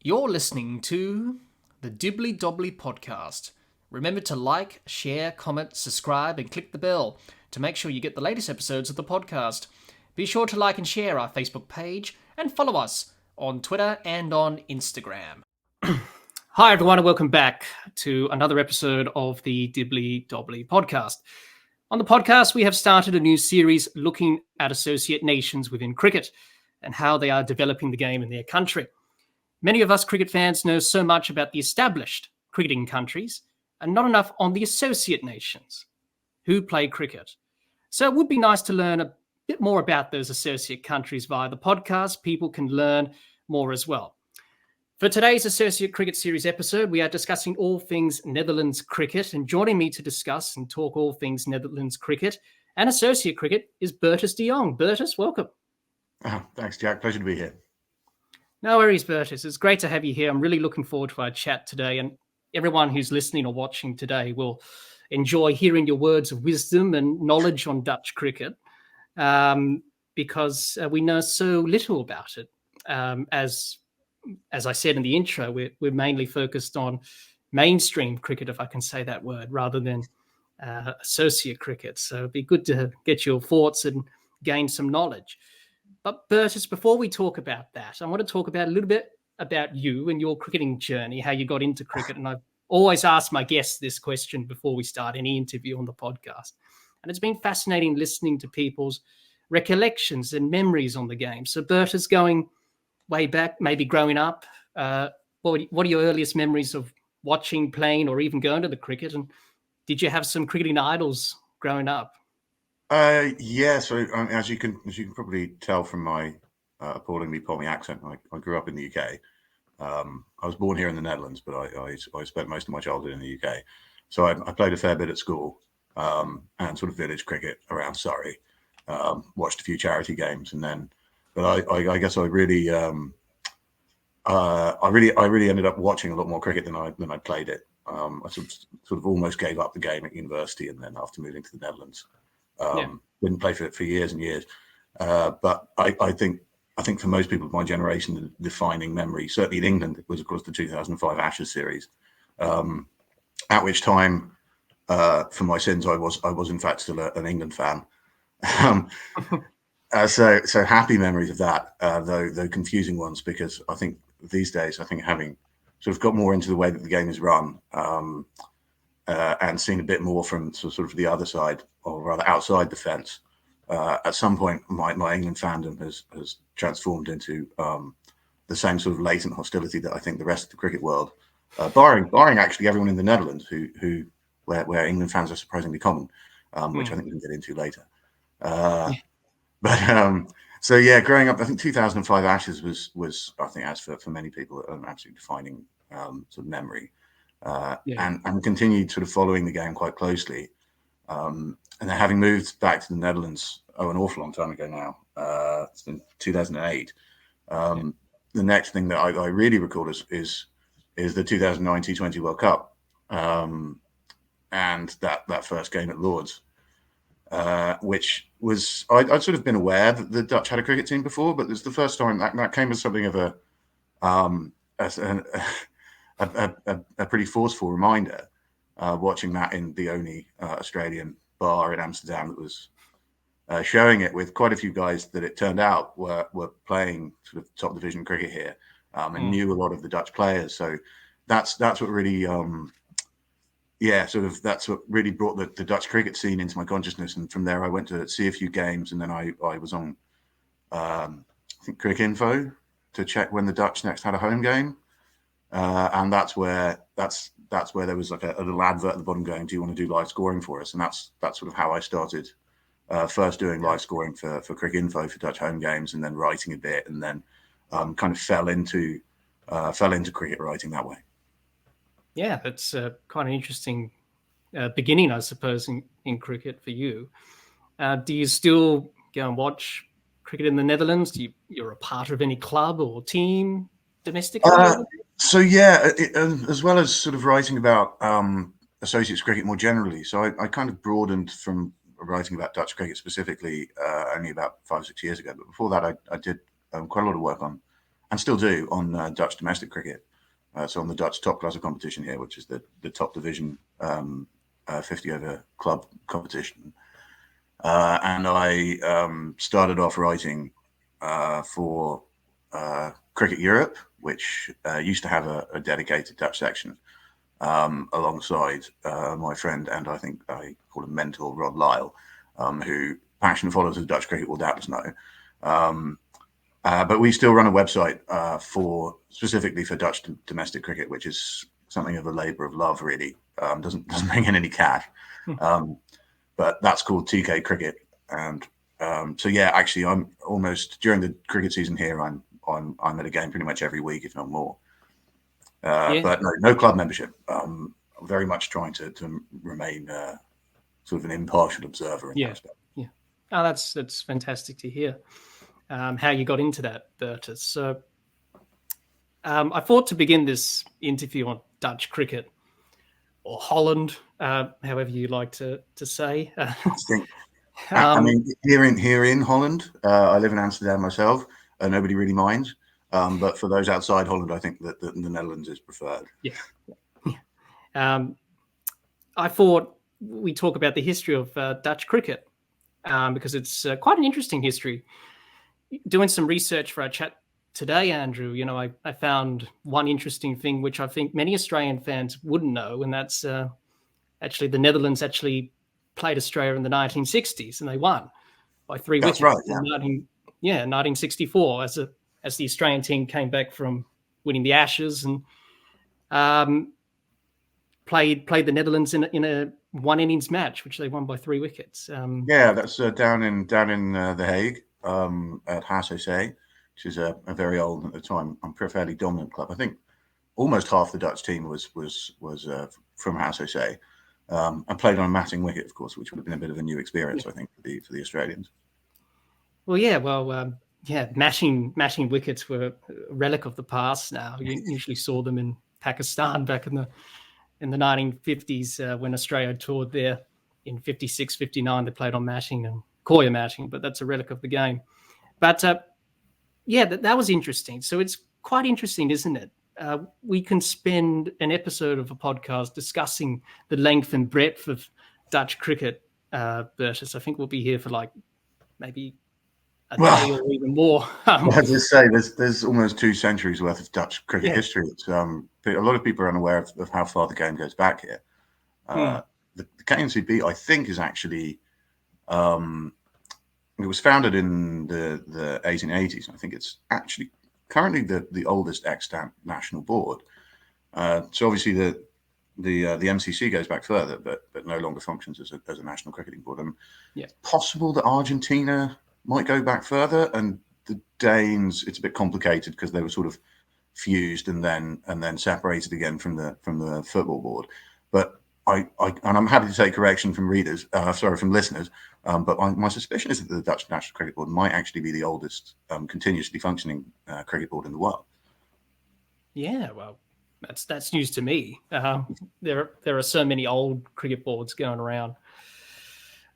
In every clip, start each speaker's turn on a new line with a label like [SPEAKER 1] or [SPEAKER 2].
[SPEAKER 1] You're listening to the Dibbly-Dobbly podcast. Remember to like, share, comment, subscribe, and click the bell to make sure you get the latest episodes of the podcast. Be sure to like and share our Facebook page and follow us on Twitter and on Instagram. Hi, everyone, and welcome back to another episode of the Dibbly-Dobbly podcast. On the podcast, we have started a new series looking at associate nations within cricket and how they are developing the game in their country. Many of us cricket fans know so much about the established cricketing countries and not enough on the associate nations who play cricket. So it would be nice to learn a bit more about those associate countries via the podcast. People can learn more as well. For today's Associate Cricket Series episode, we are discussing all things Netherlands cricket, and joining me to discuss and talk all things Netherlands cricket and associate cricket is Bertus de Jong. Bertus, welcome.
[SPEAKER 2] Oh, thanks, Jack. Pleasure to be here.
[SPEAKER 1] No worries, Bertus. It's great to have you here. I'm really looking forward to our chat today, and everyone who's listening or watching today will enjoy hearing your words of wisdom and knowledge on Dutch cricket, because we know so little about it. As I said in the intro, we're mainly focused on mainstream cricket, if I can say that word, rather than associate cricket. So it'd be good to get your thoughts and gain some knowledge. But Bertus, before we talk about that, I want to talk about a little bit about you and your cricketing journey, how you got into cricket. And I've always asked my guests this question before we start any interview on the podcast. And it's been fascinating listening to people's recollections and memories on the game. So Bertus, going way back, maybe growing up, what are your earliest memories of watching, playing, or even going to the cricket? And did you have some cricketing idols growing up?
[SPEAKER 2] Yeah, so as you can probably tell from my appallingly Pommy accent, I grew up in the UK. I was born here in the Netherlands, but I spent most of my childhood in the UK. So I played a fair bit at school and sort of village cricket around Surrey. Watched a few charity games, and then, but I guess I really ended up watching a lot more cricket than I played it. I sort of almost gave up the game at university, and then after moving to the Netherlands. Didn't play for years and years, but I think for most people of my generation, the defining memory, certainly in England, was of course the 2005 Ashes series, at which time, for my sins, I was in fact still an England fan. So happy memories of that, though confusing ones, because I think these days, having sort of got more into the way that the game is run, and seen a bit more from sort of the other side, or rather outside the fence. At some point, my England fandom has transformed into the same sort of latent hostility that I think the rest of the cricket world, barring actually everyone in the Netherlands, where England fans are surprisingly common, which I think we can get into later. So yeah, growing up, I think 2005 Ashes was I think, as for many people, an absolutely defining sort of memory. And continued sort of following the game quite closely. And then having moved back to the Netherlands, an awful long time ago now, it's been 2008. The next thing that I really recall is the 2009 T20 World Cup, and that first game at Lord's, which was, I'd sort of been aware that the Dutch had a cricket team before, but it's the first time that came as something of a pretty forceful reminder, watching that in the only Australian bar in Amsterdam that was showing it, with quite a few guys that it turned out were playing sort of top division cricket here, and knew a lot of the Dutch players. So that's what really, that's what really brought the Dutch cricket scene into my consciousness. And from there, I went to see a few games, and then I was on, I think, Cricket Info to check when the Dutch next had a home game. And that's where there was like a little advert at the bottom going, "Do you want to do live scoring for us?" And that's sort of how I started first doing live scoring for Cricket Info for Dutch home games, and then writing a bit, and then kind of fell into cricket writing that way.
[SPEAKER 1] Yeah, that's quite an interesting beginning, I suppose, in cricket for you. Do you still go and watch cricket in the Netherlands? You're a part of any club or team domestically?
[SPEAKER 2] So yeah, as well as sort of writing about associates cricket more generally. So I kind of broadened from writing about Dutch cricket specifically only about 5 or 6 years ago. But before that, I did quite a lot of work on and still do on Dutch domestic cricket. So on the Dutch top class of competition here, which is the top division 50 over club competition. And I started off writing for Cricket Europe, which used to have a dedicated Dutch section alongside my friend and I think I call him mentor, Rod Lyle, who passionate followers of Dutch cricket will doubtless know. But we still run a website specifically for Dutch domestic cricket, which is something of a labour of love, really. Doesn't bring in any cash, but that's called TK Cricket. And so yeah, actually, I'm almost during the cricket season here. I'm at a game pretty much every week, if not more. But no club membership. Very much trying to remain sort of an impartial observer in that respect.
[SPEAKER 1] Yeah. Oh, that's fantastic to hear. How you got into that, Bertus. So I thought to begin this interview on Dutch cricket, or Holland, however you like to say.
[SPEAKER 2] I mean, here in Holland, I live in Amsterdam myself. Nobody really minds. But for those outside Holland, I think that the Netherlands is preferred.
[SPEAKER 1] Yeah. I thought we talk about the history of Dutch cricket because it's quite an interesting history. Doing some research for our chat today, Andrew, I found one interesting thing which I think many Australian fans wouldn't know, and that's actually the Netherlands actually played Australia in the 1960s and they won by 3 wickets.
[SPEAKER 2] Right,
[SPEAKER 1] yeah. 1964 as the Australian team came back from winning the Ashes and played the Netherlands in a one innings match, which they won by 3 wickets.
[SPEAKER 2] That's down in The Hague at HSC, which is a very old, at the time, fairly dominant club. I think almost half the Dutch team was from HSC, and played on a matting wicket, of course, which would have been a bit of a new experience, I think, for the Australians.
[SPEAKER 1] Mashing wickets were a relic of the past now. You usually saw them in Pakistan back in the 1950s when Australia toured there in 56, 59. They played on mashing and Koya mashing, but that's a relic of the game. But that was interesting. So it's quite interesting, isn't it? We can spend an episode of a podcast discussing the length and breadth of Dutch cricket, Bertus. I think we'll be here for maybe a day or even more.
[SPEAKER 2] As I say, there's almost 2 centuries worth of Dutch cricket history. It's a lot of people are unaware of how far the game goes back here. The KNCB, I think, is actually it was founded in the 1880s. I think it's actually currently the oldest extant national board. So obviously the MCC goes back further, but no longer functions as a national cricketing board. And it's possible that Argentina might go back further, and the Danes, it's a bit complicated because they were sort of fused and then separated again from the football board. But I'm happy to take correction from from listeners. But my suspicion is that the Dutch National Cricket Board might actually be the oldest continuously functioning cricket board in the world.
[SPEAKER 1] Yeah, well, that's news to me. There are so many old cricket boards going around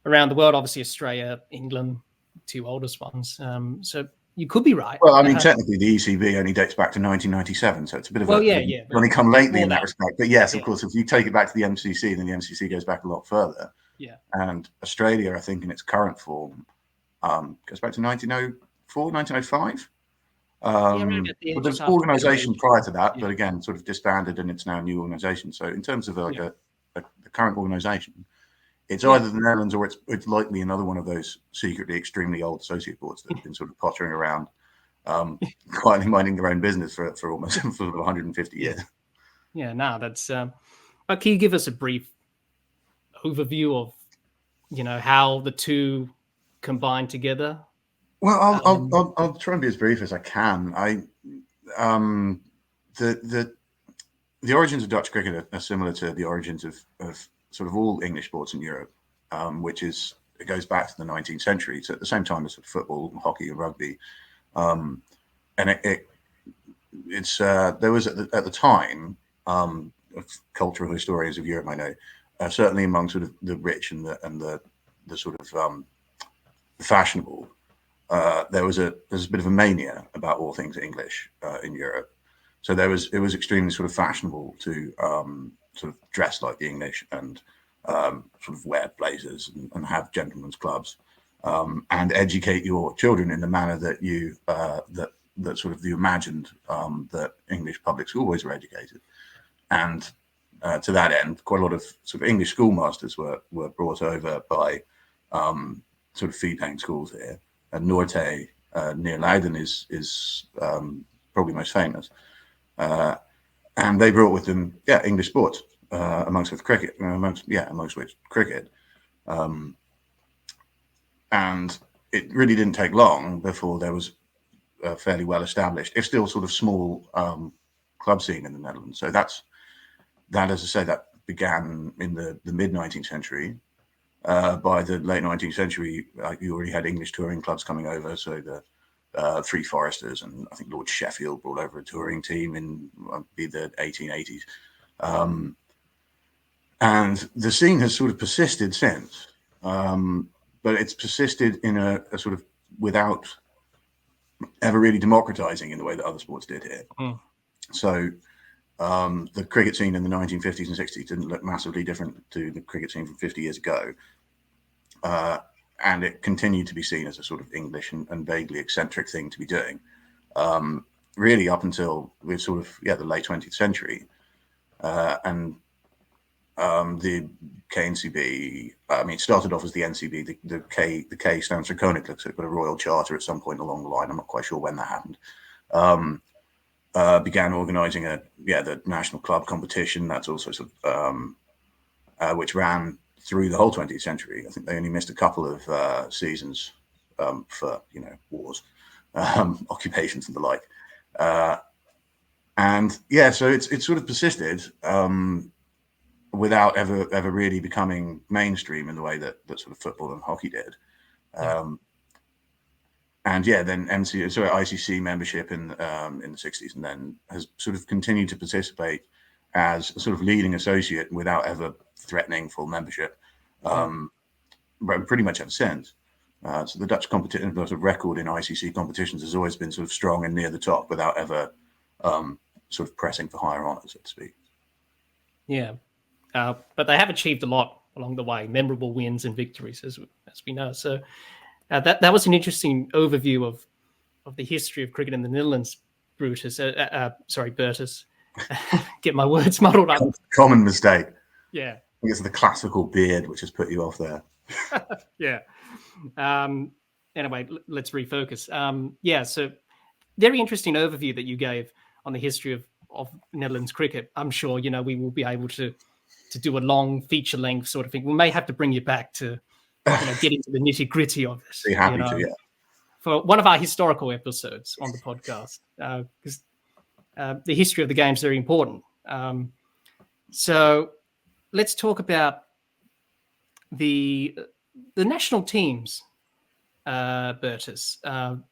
[SPEAKER 1] the world. Obviously, Australia, England, 2 oldest ones. So you could be right.
[SPEAKER 2] Well, I mean, technically, the ECB only dates back to 1997, so it's a bit of only come lately in that respect. But yes, of course, if you take it back to the MCC, then the MCC goes back a lot further.
[SPEAKER 1] Yeah.
[SPEAKER 2] And Australia, I think, in its current form, goes back to 1904, 1905. But there's an organisation prior to that, but again, sort of disbanded, and it's now a new organisation. So in terms of the current organisation, it's either the Netherlands or it's likely another one of those secretly extremely old associate boards that have been sort of pottering around, quietly minding their own business for almost 150 years.
[SPEAKER 1] Yeah, no, that's. Can you give us a brief overview of, how the two combine together?
[SPEAKER 2] Well, I'll try and be as brief as I can. The origins of Dutch cricket are similar to the origins of sort of all English sports in Europe, it goes back to the 19th century. So at the same time as football, hockey, and rugby, and it's there was at the time of cultural historians of Europe, I know, certainly among sort of the rich and the sort of fashionable, there's a bit of a mania about all things English in Europe. So it was extremely sort of fashionable to sort of dress like the English and sort of wear blazers and have gentlemen's clubs and educate your children in the manner that you that sort of you imagined that English public schoolboys were educated. And to that end, quite a lot of sort of English schoolmasters were brought over by sort of fee-paying schools here. And Norte near Leiden is probably most famous. And they brought with them, English sports, amongst which cricket. And it really didn't take long before there was a fairly well established, if still sort of small, club scene in the Netherlands. So that, as I say, that began in the mid 19th century. By the late 19th century, you already had English touring clubs coming over. So the Three Foresters and I think Lord Sheffield brought over a touring team in the 1880s. And the scene has sort of persisted since, but it's persisted in a sort of without ever really democratizing in the way that other sports did here. So the cricket scene in the 1950s and 60s didn't look massively different to the cricket scene from 50 years ago. And it continued to be seen as a sort of English and vaguely eccentric thing to be doing, really up until the sort of, the late 20th century. And the KNCB, it started off as the NCB. The K stands for Koninklijk, so it got a royal charter at some point along the line. I'm not quite sure when that happened. Began organising the national club competition. That's also sort of, which ran through the whole 20th century. I think they only missed a couple of seasons for wars, occupations and the like. So it's sort of persisted without ever really becoming mainstream in the way that sort of football and hockey did. Then ICC membership in the 60s, and then has sort of continued to participate as a sort of leading associate without ever threatening full membership, but pretty much ever since. So the Dutch competition sort of record in ICC competitions has always been sort of strong and near the top without ever sort of pressing for higher honours, so to speak.
[SPEAKER 1] Yeah, but they have achieved a lot along the way, memorable wins and victories, as we know. So that was an interesting overview of the history of cricket in the Netherlands, Bertus. Get my words muddled up.
[SPEAKER 2] Common mistake.
[SPEAKER 1] Yeah.
[SPEAKER 2] I think it's the classical beard which has put you off there.
[SPEAKER 1] Yeah. Anyway, let's refocus. So very interesting overview that you gave on the history of Netherlands cricket. I'm sure, we will be able to do a long feature length sort of thing. We may have to bring you back to get into the nitty gritty of it.
[SPEAKER 2] Be happy to, yeah.
[SPEAKER 1] For one of our historical episodes on the podcast, because the history of the game is very important. So let's talk about the national teams, Bertus,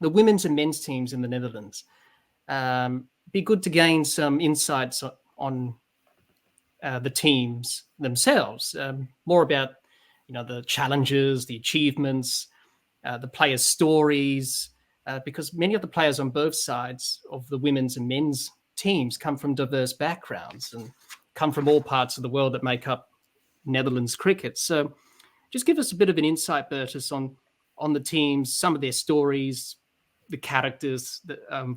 [SPEAKER 1] the women's and men's teams in the Netherlands. Be good to gain some insights on the teams themselves, more about the challenges, the achievements, the players' stories, because many of the players on both sides of the women's and men's teams come from diverse backgrounds and come from all parts of the world that make up Netherlands cricket. So just give us a bit of an insight, Bertus, on the teams, some of their stories, the characters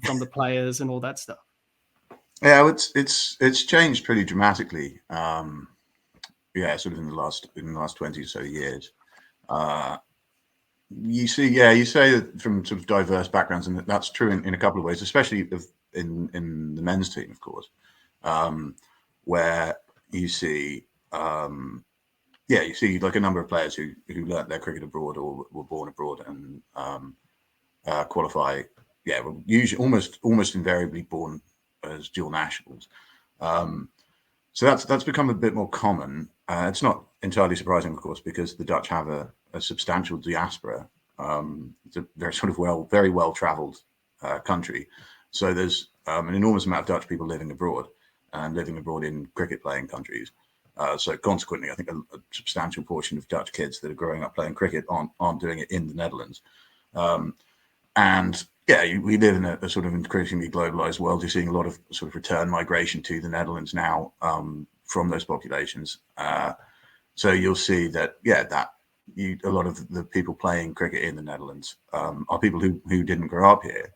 [SPEAKER 1] from the players and all that stuff.
[SPEAKER 2] Yeah, it's changed pretty dramatically. Sort of in the last 20 or so years. You say that from sort of diverse backgrounds, and that's true in a couple of ways, especially in the men's team, of course, where you see like a number of players who learnt their cricket abroad or were born abroad and qualify. Yeah, well, usually almost invariably born as dual nationals. So that's become a bit more common. It's not entirely surprising, of course, because the Dutch have a substantial diaspora. It's a very well traveled country. So there's an enormous amount of Dutch people living abroad and living abroad in cricket playing countries. So consequently, I think a substantial portion of Dutch kids that are growing up playing cricket aren't doing it in the Netherlands. And yeah, we live in a sort of increasingly globalized world. You're seeing a lot of sort of return migration to the Netherlands now from those populations. So you'll see that, a lot of the people playing cricket in the Netherlands are people who didn't grow up here.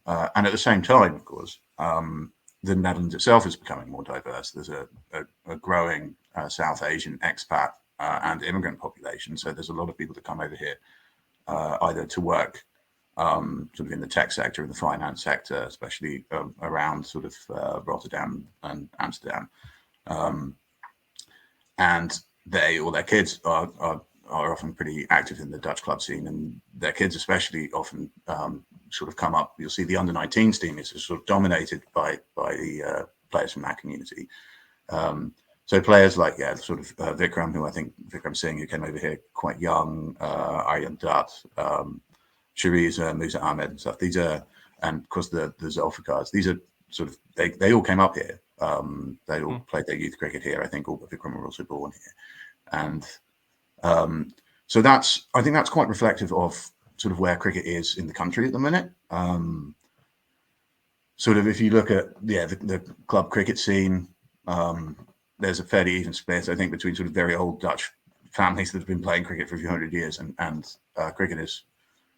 [SPEAKER 2] And at the same time, of course, the Netherlands itself is becoming more diverse. There's a growing South Asian expat and immigrant population. So there's a lot of people that come over here either to work sort of in the tech sector, in the finance sector, especially around sort of Rotterdam and Amsterdam. And they or their kids are often pretty active in the Dutch club scene, and their kids especially often sort of come up. You'll see the under-19s team is sort of dominated by the players from that community. So players like, sort of Vikram, who I think Vikram Singh, who came over here quite young, Aryan Dutt, Shariza, Musa Ahmed and stuff. These are, and of course the Zulfikars, these are sort of, they all came up here. They all played their youth cricket here. I think all but Vikram were also born here. And so I think that's quite reflective of sort of where cricket is in the country at the minute. Sort of if you look at, the club cricket scene, there's a fairly even split, I think, between sort of very old Dutch families that have been playing cricket for a few hundred years and cricketers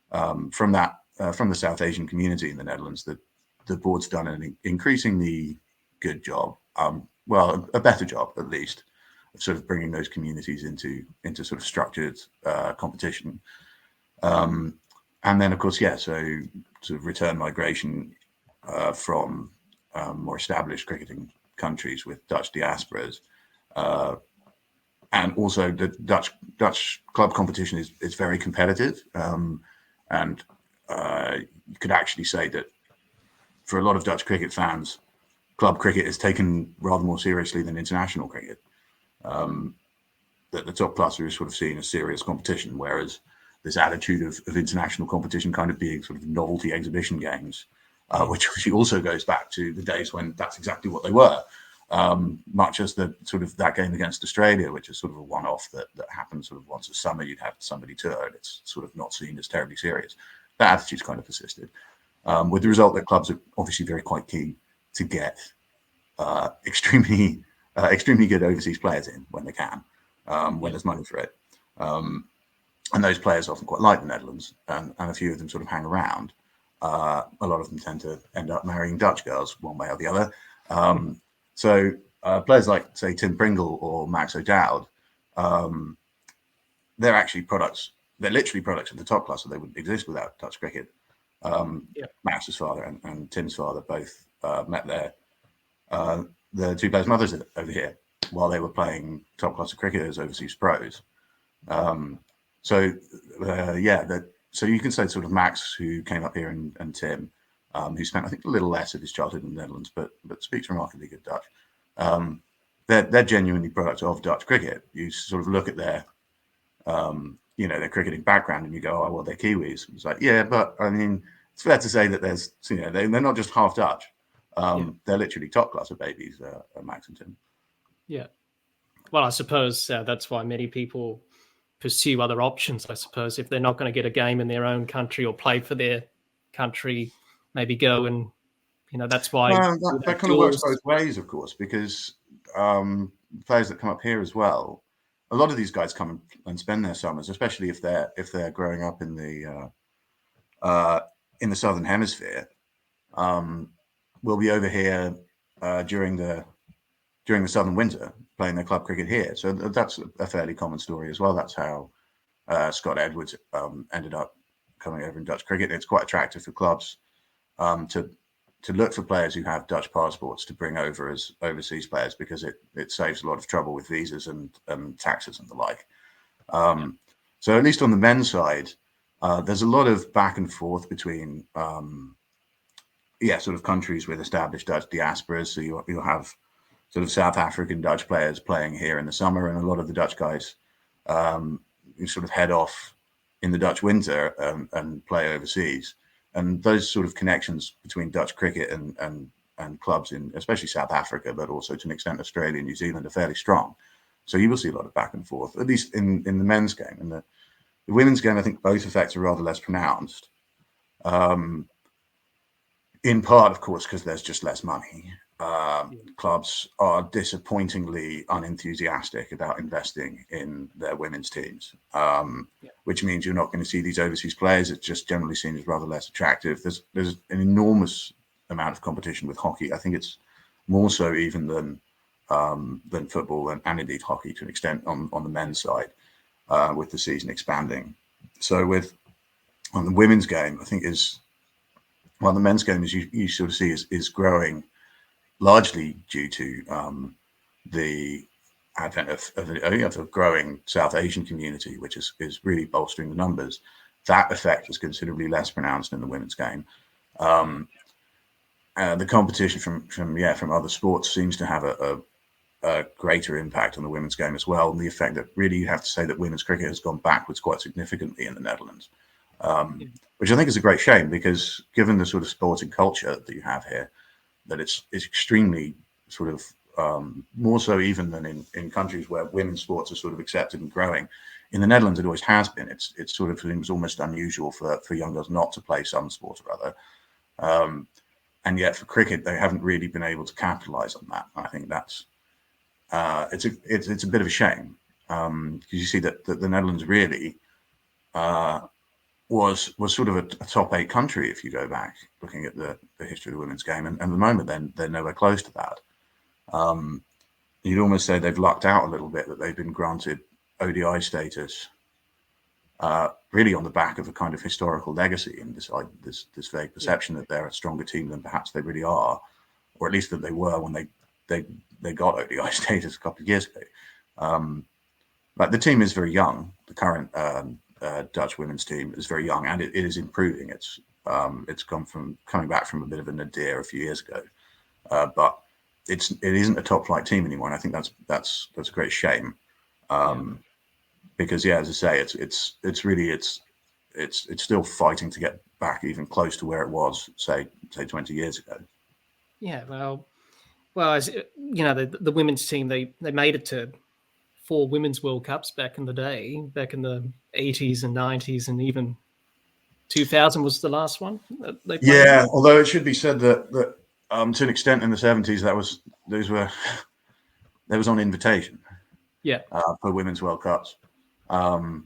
[SPEAKER 2] from the South Asian community in the Netherlands. That the board's done an increasingly good job, well, a better job at least, of sort of bringing those communities into sort of structured competition. And then, of course, so sort of return migration from more established cricketing countries with Dutch diasporas. And also the Dutch club competition is very competitive. And you could actually say that for a lot of Dutch cricket fans, club cricket is taken rather more seriously than international cricket. That the top class are sort of seen as serious competition, whereas this attitude of international competition kind of being sort of novelty exhibition games, which also goes back to the days when that's exactly what they were. Much as the sort of that game against Australia, which is sort of a one-off that happens sort of once a summer, you'd have somebody tour, and it's sort of not seen as terribly serious. That attitude's kind of persisted, with the result that clubs are obviously very quite keen to get extremely good overseas players in when they can, when there's money for it. And those players often quite like the Netherlands, and a few of them sort of hang around. A lot of them tend to end up marrying Dutch girls one way or the other. So players like, say, Tim Pringle or Max O'Dowd, they're actually products. They're literally products of the top class, so they wouldn't exist without Dutch cricket. Max's father and Tim's father both met the two players' mothers over here while they were playing top class of cricket as overseas pros. So you can say sort of Max, who came up here, and Tim, who spent, I think, a little less of his childhood in the Netherlands, but speaks remarkably good Dutch. They're genuinely products of Dutch cricket. You sort of look at their their cricketing background and you go, oh, well, they're Kiwis. It's like, yeah, but I mean, it's fair to say that there's, they're not just half Dutch. They're literally top class of babies, Max and Tim.
[SPEAKER 1] Yeah. Well, I suppose that's why many people pursue other options, I suppose. If they're not going to get a game in their own country or play for their country, maybe go and, that's why.
[SPEAKER 2] That kind of works both ways, of course, because players that come up here as well, a lot of these guys come and spend their summers, especially if they're growing up in the Southern Hemisphere, will be over here during the southern winter playing their club cricket here. So that's a fairly common story as well. That's how Scott Edwards ended up coming over in Dutch cricket. It's quite attractive for clubs to look for players who have Dutch passports to bring over as overseas players, because it saves a lot of trouble with visas and taxes and the like. So at least on the men's side, there's a lot of back and forth between sort of countries with established Dutch diasporas. So you'll have sort of South African Dutch players playing here in the summer, and a lot of the Dutch guys who sort of head off in the Dutch winter and play overseas. And those sort of connections between Dutch cricket and clubs in especially South Africa, but also to an extent Australia and New Zealand, are fairly strong. So you will see a lot of back and forth, at least in the men's game. And the women's game, I think both effects are rather less pronounced. In part, of course, because there's just less money.
[SPEAKER 1] Yeah.
[SPEAKER 2] Clubs are disappointingly unenthusiastic about investing in their women's teams, which means you're not going to see these overseas players. It just generally seems rather less attractive. There's an enormous amount of competition with hockey. I think it's more so even than football and indeed hockey to an extent on the men's side, with the season expanding. So on the women's game, I think the men's game, as you sort of see, is growing largely due to the advent of a growing South Asian community, which is really bolstering the numbers. That effect is considerably less pronounced in the women's game. The competition from other sports seems to have a greater impact on the women's game as well, and the effect that really you have to say that women's cricket has gone backwards quite significantly in the Netherlands. Which I think is a great shame, because given the sort of sporting culture that you have here, that it's extremely sort of more so even than in countries where women's sports are sort of accepted and growing. In the Netherlands, it always has been. It's sort of seems almost unusual for young girls not to play some sport or other. And yet for cricket, they haven't really been able to capitalize on that. I think that's it's a bit of a shame, because you see that the Netherlands really was sort of a top 8 country if you go back looking at the history of the women's game, and at the moment they're nowhere close to that. You'd almost say they've lucked out a little bit that they've been granted ODI status, really on the back of a kind of historical legacy and this vague perception that they're a stronger team than perhaps they really are, or at least that they were when they got ODI status a couple of years ago. But the team is very young. The current Dutch women's team is very young, and it is improving. It's coming back from a bit of a nadir a few years ago, but it isn't a top flight team anymore, and I think that's a great shame, because as I say, it's still fighting to get back even close to where it was say 20 years ago.
[SPEAKER 1] Yeah, well, as you know, the women's team they made it to 4 women's World Cups back in the day, back in the 80s and 90s, and even 2000 was the last one that they played.
[SPEAKER 2] Yeah, although it should be said that to an extent in the 70s there was on invitation.
[SPEAKER 1] Yeah.
[SPEAKER 2] For women's World Cups. It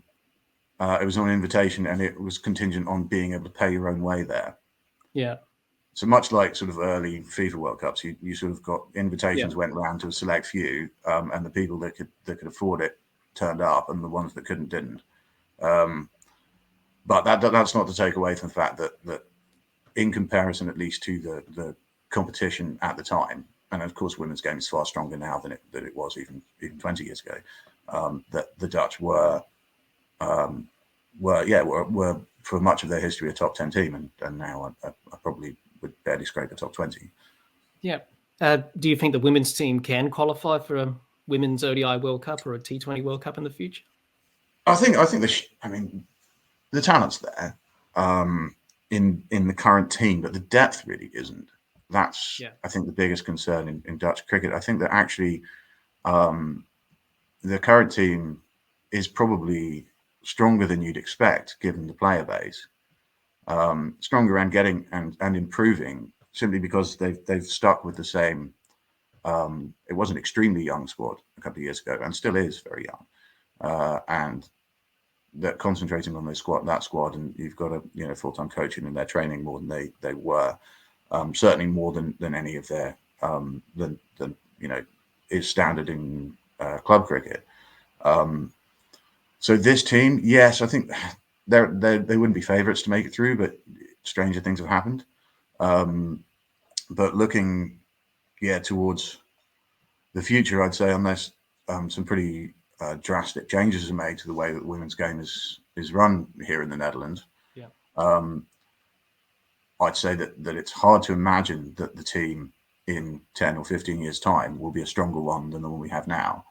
[SPEAKER 2] was on invitation, and it was contingent on being able to pay your own way there.
[SPEAKER 1] Yeah.
[SPEAKER 2] So much like sort of early FIFA World Cups, you sort of got invitations went around to a select few, and the people that could afford it turned up, and the ones that couldn't didn't. But that's not to take away from the fact that in comparison, at least to the competition at the time, and of course, women's game is far stronger now than it was even 20 years ago. That the Dutch were for much of their history a top 10 team, and now I probably would barely scrape the top 20.
[SPEAKER 1] Yeah. Do you think the women's team can qualify for a women's ODI World Cup or a T20 World Cup in the future?
[SPEAKER 2] I think the talent's there in the current team, but the depth really isn't. That's I think the biggest concern in Dutch cricket. I think that actually the current team is probably stronger than you'd expect given the player base. Stronger and getting and improving simply because they've stuck with the same. It was an extremely young squad a couple of years ago, and still is very young. And that concentrating on that squad, and you've got a full-time coaching and their training more than they were, certainly more than any of their than is standard in club cricket. So this team, yes, I think they wouldn't be favourites to make it through, but stranger things have happened. But looking, towards the future, I'd say unless some pretty drastic changes are made to the way that the women's game is run here in the Netherlands, I'd say that it's hard to imagine that the team in 10 or 15 years' time will be a stronger one than the one we have now.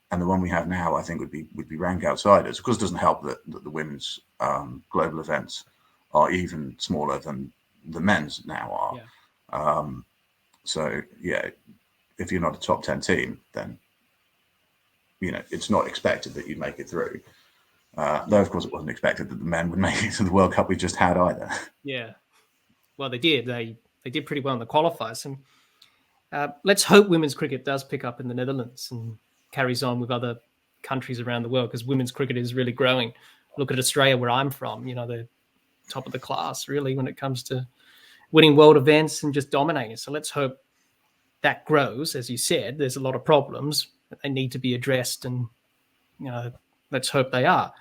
[SPEAKER 2] And the one we have now, I think, would be rank outsiders. Of course, it doesn't help that the women's global events are even smaller than the men's now are. So, if you're not a top 10 team, then, it's not expected that you make it through. Though, of course, it wasn't expected that the men would make it to the World Cup we just had either.
[SPEAKER 1] Yeah. Well, they did. They did pretty well in the qualifiers. And let's hope women's cricket does pick up in the Netherlands and carries on with other countries around the world, because women's cricket is really growing. Look at Australia, where I'm from. You know, they're top of the class, really, when it comes to winning world events and just dominating. So let's hope that grows. As you said, there's a lot of problems that they need to be addressed, and let's hope they are.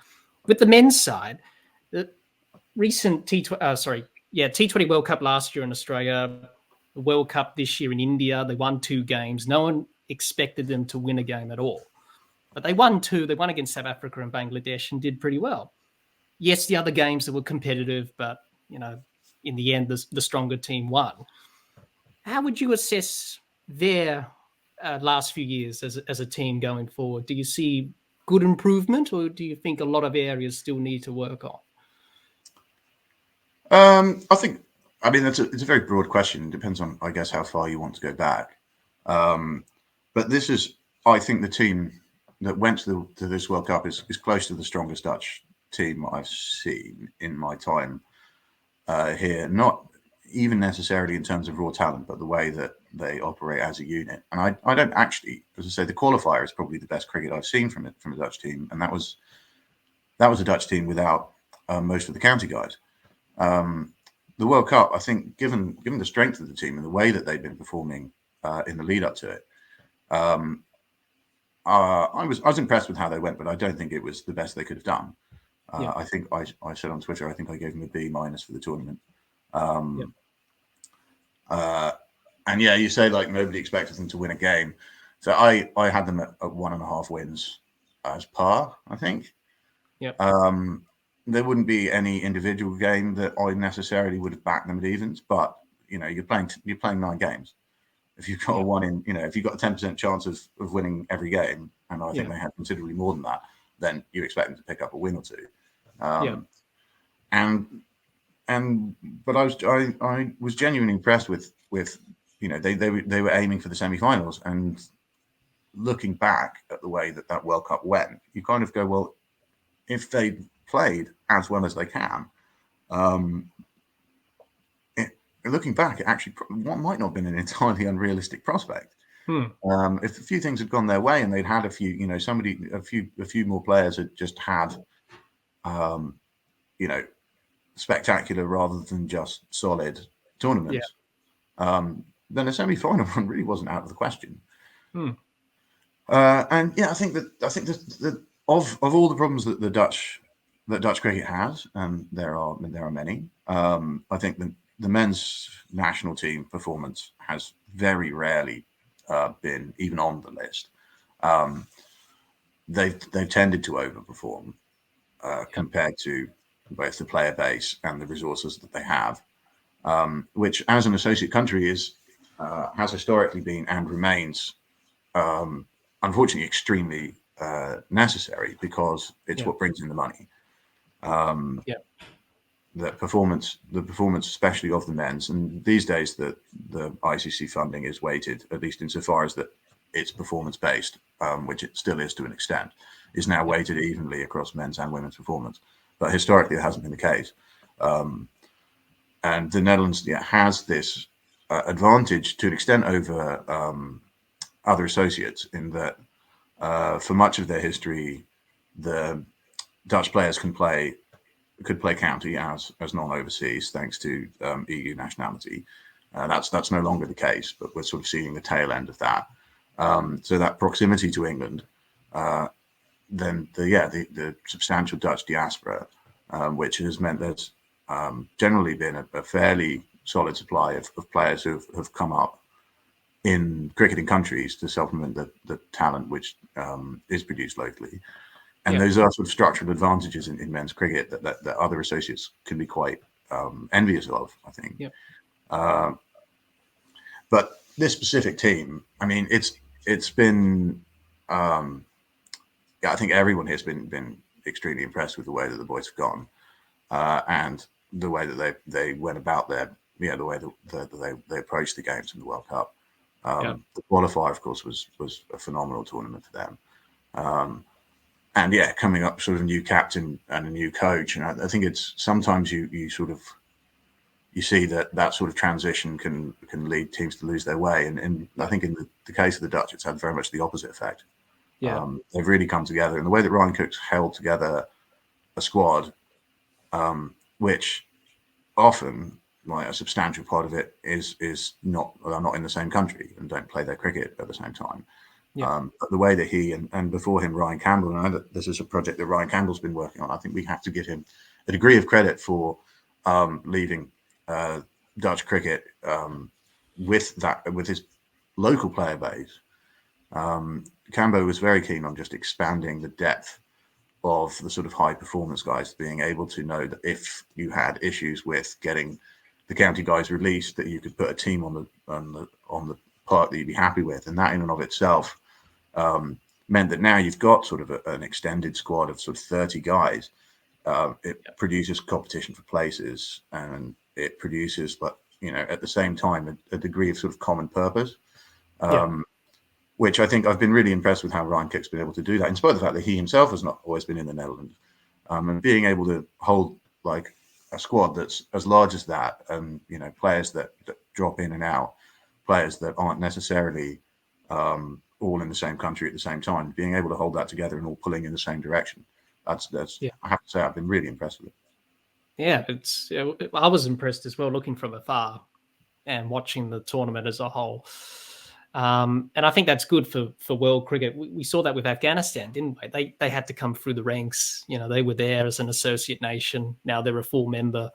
[SPEAKER 1] With the men's side, the recent T20 World Cup last year in Australia, the World Cup this year in India, they won 2 games. No one expected them to win a game at all, but they won 2. They won against South Africa and Bangladesh and did pretty well. Yes, the other games that were competitive, but in the end, the stronger team won. How would you assess their last few years as a team going forward? Do you see good improvement, or do you think a lot of areas still need to work on?
[SPEAKER 2] I mean, it's a very broad question. It depends on, I guess, how far you want to go back. But this is, I think, the team that went to this World Cup is close to the strongest Dutch team I've seen in my time here. Not even necessarily in terms of raw talent, but the way that they operate as a unit. And I don't actually, as I say, the qualifier is probably the best cricket I've seen from a Dutch team, and that was a Dutch team without most of the county guys. The World Cup, I think, given the strength of the team and the way that they've been performing in the lead up to it, I was impressed with how they went, but I don't think it was the best they could have done. I think I said on Twitter, I think I gave them a B- for the tournament. And yeah, you say like nobody expected them to win a game. So I had them at 1.5 wins as par, I think.
[SPEAKER 1] Yep.
[SPEAKER 2] There wouldn't be any individual game that I necessarily would have backed them at evens, but you're playing 9 games. If you've got if you've got a 10% chance of winning every game, and I think they had considerably more than that, then you expect them to pick up a win or two. But I was genuinely impressed with they were aiming for the semi-finals, and looking back at the way that World Cup went, you kind of go, well, if they played as well as they can, looking back, it actually might not have been an entirely unrealistic prospect. If a few things had gone their way and they'd had a few more players had just had, spectacular rather than just solid tournaments, then a semi-final run really wasn't out of the question. And I think that of all the problems that Dutch cricket has, and there are many, I think the men's national team performance has very rarely been even on the list. They've tended to overperform compared to both the player base and the resources that they have, which as an associate country has historically been and remains unfortunately extremely necessary, because it's what brings in the money. The performance, especially of the men's, and these days the ICC funding is weighted, at least insofar as that it's performance based, which it still is to an extent, is now weighted evenly across men's and women's performance. But historically, it hasn't been the case. And the Netherlands has this advantage to an extent over other associates, in that for much of their history, the Dutch players could play county as non-overseas, thanks to EU nationality. That's no longer the case, but we're sort of seeing the tail end of that. So that proximity to England, then the substantial Dutch diaspora, which has meant there's generally been a fairly solid supply of players who have come up in cricketing countries to supplement the talent which is produced locally. And those are sort of structural advantages in men's cricket that other associates can be quite envious of, I think. But this specific team, I mean, it's been, I think everyone here has been extremely impressed with the way that the boys have gone, and the way that they went about the way that they approached the games in the World Cup. The qualifier, of course, was a phenomenal tournament for them. and yeah, coming up sort of a new captain and a new coach. And I think it's sometimes you see that sort of transition can lead teams to lose their way. And I think in the case of the Dutch, it's had very much the opposite effect.
[SPEAKER 1] Yeah.
[SPEAKER 2] They've really come together. And the way that Ryan Cook's held together a squad, which often, like a substantial part of it is not in the same country and don't play their cricket at the same time.
[SPEAKER 1] Yeah.
[SPEAKER 2] But the way that he and before him Ryan Campbell, and I know that this is a project that Ryan Campbell's been working on, I think we have to give him a degree of credit for leaving Dutch cricket with his local player base. Cambo was very keen on just expanding the depth of the sort of high performance guys, being able to know that if you had issues with getting the county guys released, that you could put a team on the part that you'd be happy with, and that in and of itself meant that now you've got sort of an extended squad of sort of 30 guys. It produces competition for places, and it produces, but at the same time, a degree of sort of common purpose. Which I think I've been really impressed with how Ryan Cook's been able to do that, in spite of the fact that he himself has not always been in the Netherlands, and being able to hold like a squad that's as large as that, and players that drop in and out, players that aren't necessarily all in the same country at the same time, being able to hold that together and all pulling in the same direction. That's I have to say I've been really impressed with it.
[SPEAKER 1] Yeah, I was impressed as well, looking from afar and watching the tournament as a whole. And I think that's good for world cricket. We saw that with Afghanistan, didn't we? They had to come through the ranks. They were there as an associate nation. Now they're a full member.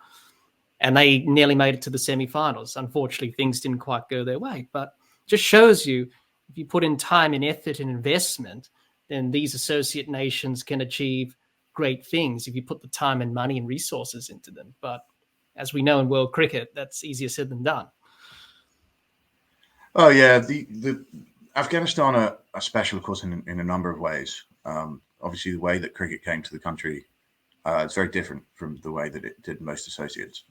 [SPEAKER 1] And they nearly made it to the semi-finals. Unfortunately, things didn't quite go their way. But just shows you, if you put in time and effort and investment, then these associate nations can achieve great things if you put the time and money and resources into them. But as we know in world cricket, that's easier said than done.
[SPEAKER 2] Oh yeah, the Afghanistan are special, of course, in a number of ways. Obviously, the way that cricket came to the country, it's very different from the way that it did most associates.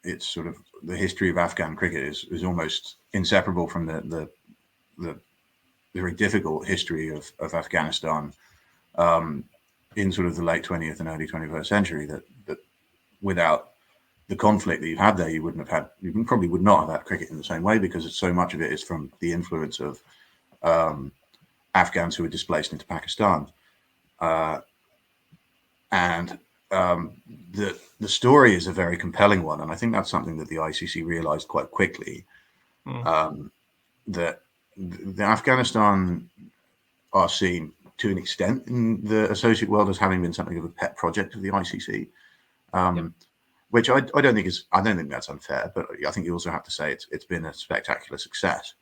[SPEAKER 2] It's sort of the history of Afghan cricket is almost inseparable from the very difficult history of Afghanistan in sort of the late 20th and early 21st century. That without the conflict that you've had there, you probably would not have had cricket in the same way, because so much of it is from the influence of Afghans who were displaced into Pakistan. And the story is a very compelling one. And I think that's something that the ICC realized quite quickly, that the Afghanistan are seen to an extent in the associate world as having been something of a pet project of the ICC. Which I don't think that's unfair, but I think you also have to say it's been a spectacular success,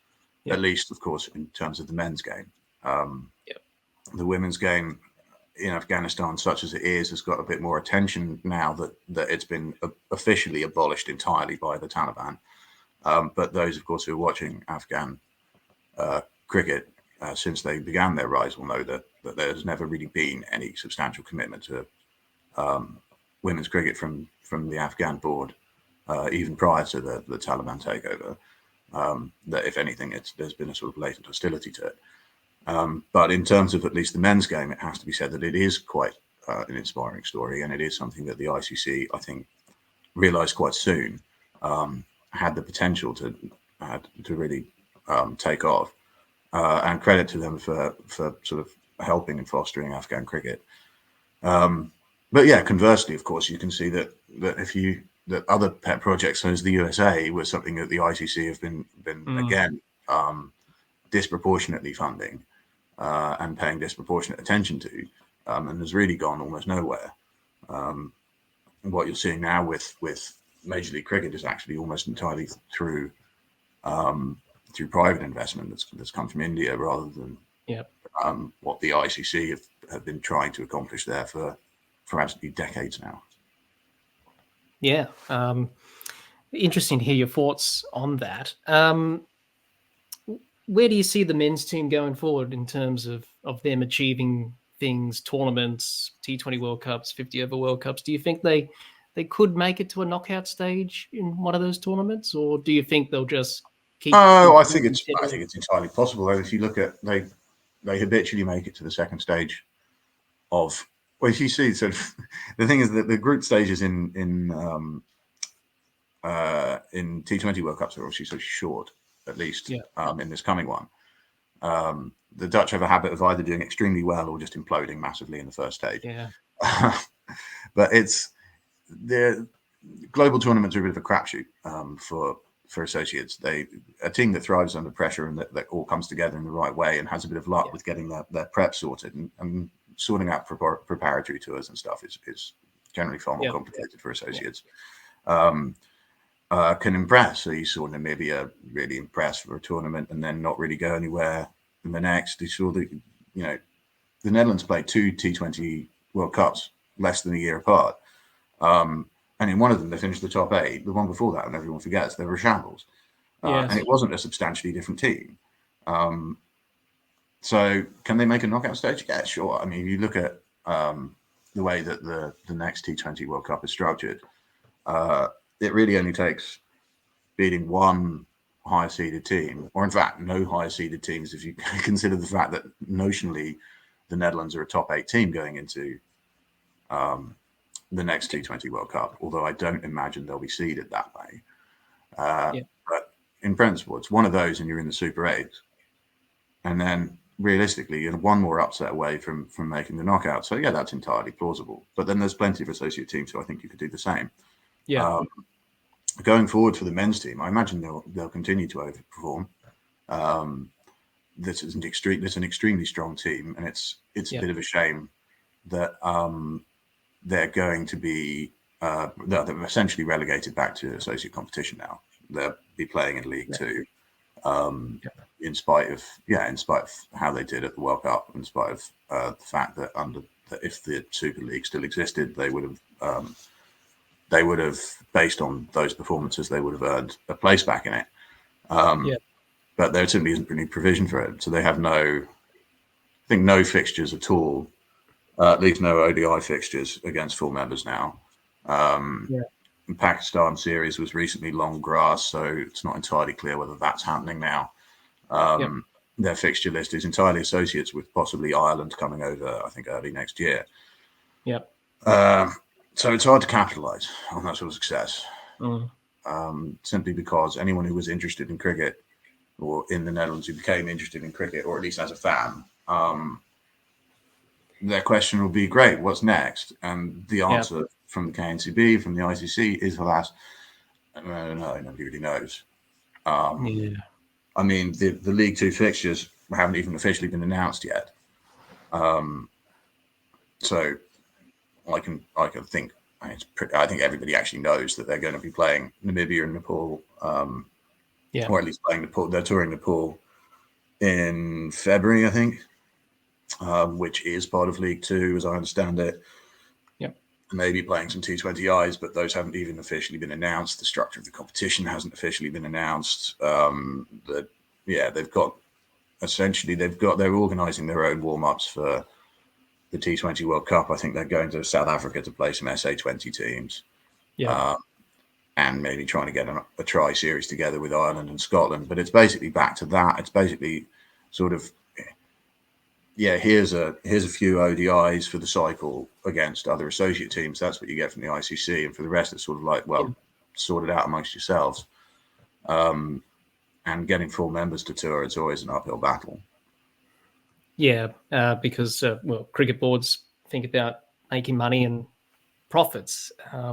[SPEAKER 2] at least, of course, in terms of the men's game. The women's game in Afghanistan, such as it is, has got a bit more attention now that it's been officially abolished entirely by the Taliban. But those, of course, who are watching Afghan cricket since they began their rise will know that there's never really been any substantial commitment to women's cricket from the Afghan board, even prior to the Taliban takeover. That if anything, there's been a sort of latent hostility to it. But in terms of at least the men's game, it has to be said that it is quite an inspiring story, and it is something that the ICC, I think, realised quite soon had the potential to really take off. And credit to them for sort of helping and fostering Afghan cricket. But yeah, conversely, of course, you can see that other pet projects, such as the USA, was something that the ICC have been again disproportionately funding and paying disproportionate attention to, and has really gone almost nowhere. What you're seeing now with Major League Cricket is actually almost entirely through private investment that's come from India, rather than what the ICC have been trying to accomplish there for absolutely decades now.
[SPEAKER 1] Yeah. Interesting to hear your thoughts on that. Where do you see the men's team going forward in terms of them achieving things, tournaments, T20 World Cups, 50-over World Cups? Do you think they could make it to a knockout stage in one of those tournaments, or do you think they'll just keep?
[SPEAKER 2] I think it's entirely possible. If you look at they habitually make it to the second stage of. Well, you see, sort of the thing is that the group stages in T20 World Cups are obviously so short, at least in this coming one. The Dutch have a habit of either doing extremely well or just imploding massively in the first stage.
[SPEAKER 1] Yeah.
[SPEAKER 2] But it's the global tournaments are a bit of a crapshoot for associates. A team that thrives under pressure and that all comes together in the right way and has a bit of luck with getting their prep sorted and sorting out preparatory tours and stuff is generally far more complicated for associates. Can impress. So you saw Namibia really impress for a tournament and then not really go anywhere in the next. You saw the Netherlands played 2 T20 World Cups less than a year apart. And in one of them, they finished the top 8. The one before that, and everyone forgets, they were shambles. And it wasn't a substantially different team. So can they make a knockout stage? Yeah, sure. I mean, if you look at the way that the next T20 World Cup is structured, it really only takes beating one higher seeded team, or in fact, no higher seeded teams, if you consider the fact that notionally the Netherlands are a top 8 team going into the next T20 World Cup, although I don't imagine they'll be seeded that way. But in principle, it's one of those and you're in the Super 8. And then realistically, you're one more upset away from making the knockout. So yeah, that's entirely plausible. But then there's plenty of associate teams who I think you could do the same.
[SPEAKER 1] Yeah.
[SPEAKER 2] Going forward for the men's team, I imagine they'll continue to overperform. This is an extremely strong team, and it's a bit of a shame that they're going to be they're essentially relegated back to associate competition now. They'll be playing in League Two, in spite of how they did at the World Cup, in spite of the fact that if the Super League still existed, they would have, based on those performances, they would have earned a place back in it. But there simply isn't any provision for it. So they have no fixtures at all, at least no ODI fixtures against full members now. The Pakistan series was recently long grass, so it's not entirely clear whether that's happening now. Their fixture list is entirely associates with possibly Ireland coming over, I think, early next year. So it's hard to capitalise on that sort of success, simply because anyone who was interested in cricket, or in the Netherlands who became interested in cricket, or at least as a fan, their question will be, great, what's next? And the answer from the KNCB, from the ICC is, alas, no, nobody really knows. I mean, the League Two fixtures haven't even officially been announced yet. So I think everybody actually knows that they're going to be playing Namibia and Nepal, or at least playing Nepal. They're touring Nepal in February, I think, which is part of League Two, as I understand it. Maybe playing some T20Is, but those haven't even officially been announced. The structure of the competition hasn't officially been announced. They're organising their own warm-ups for the T20 World Cup. I think they're going to South Africa to play some SA20 teams, and maybe trying to get a try series together with Ireland and Scotland. But it's basically back to that. It's basically sort of, here's a few ODIs for the cycle against other associate teams. That's what you get from the ICC, and for the rest, it's sort of like, sort it out amongst yourselves. And getting full members to tour, it's always an uphill battle.
[SPEAKER 1] Because cricket boards think about making money and profits.
[SPEAKER 2] I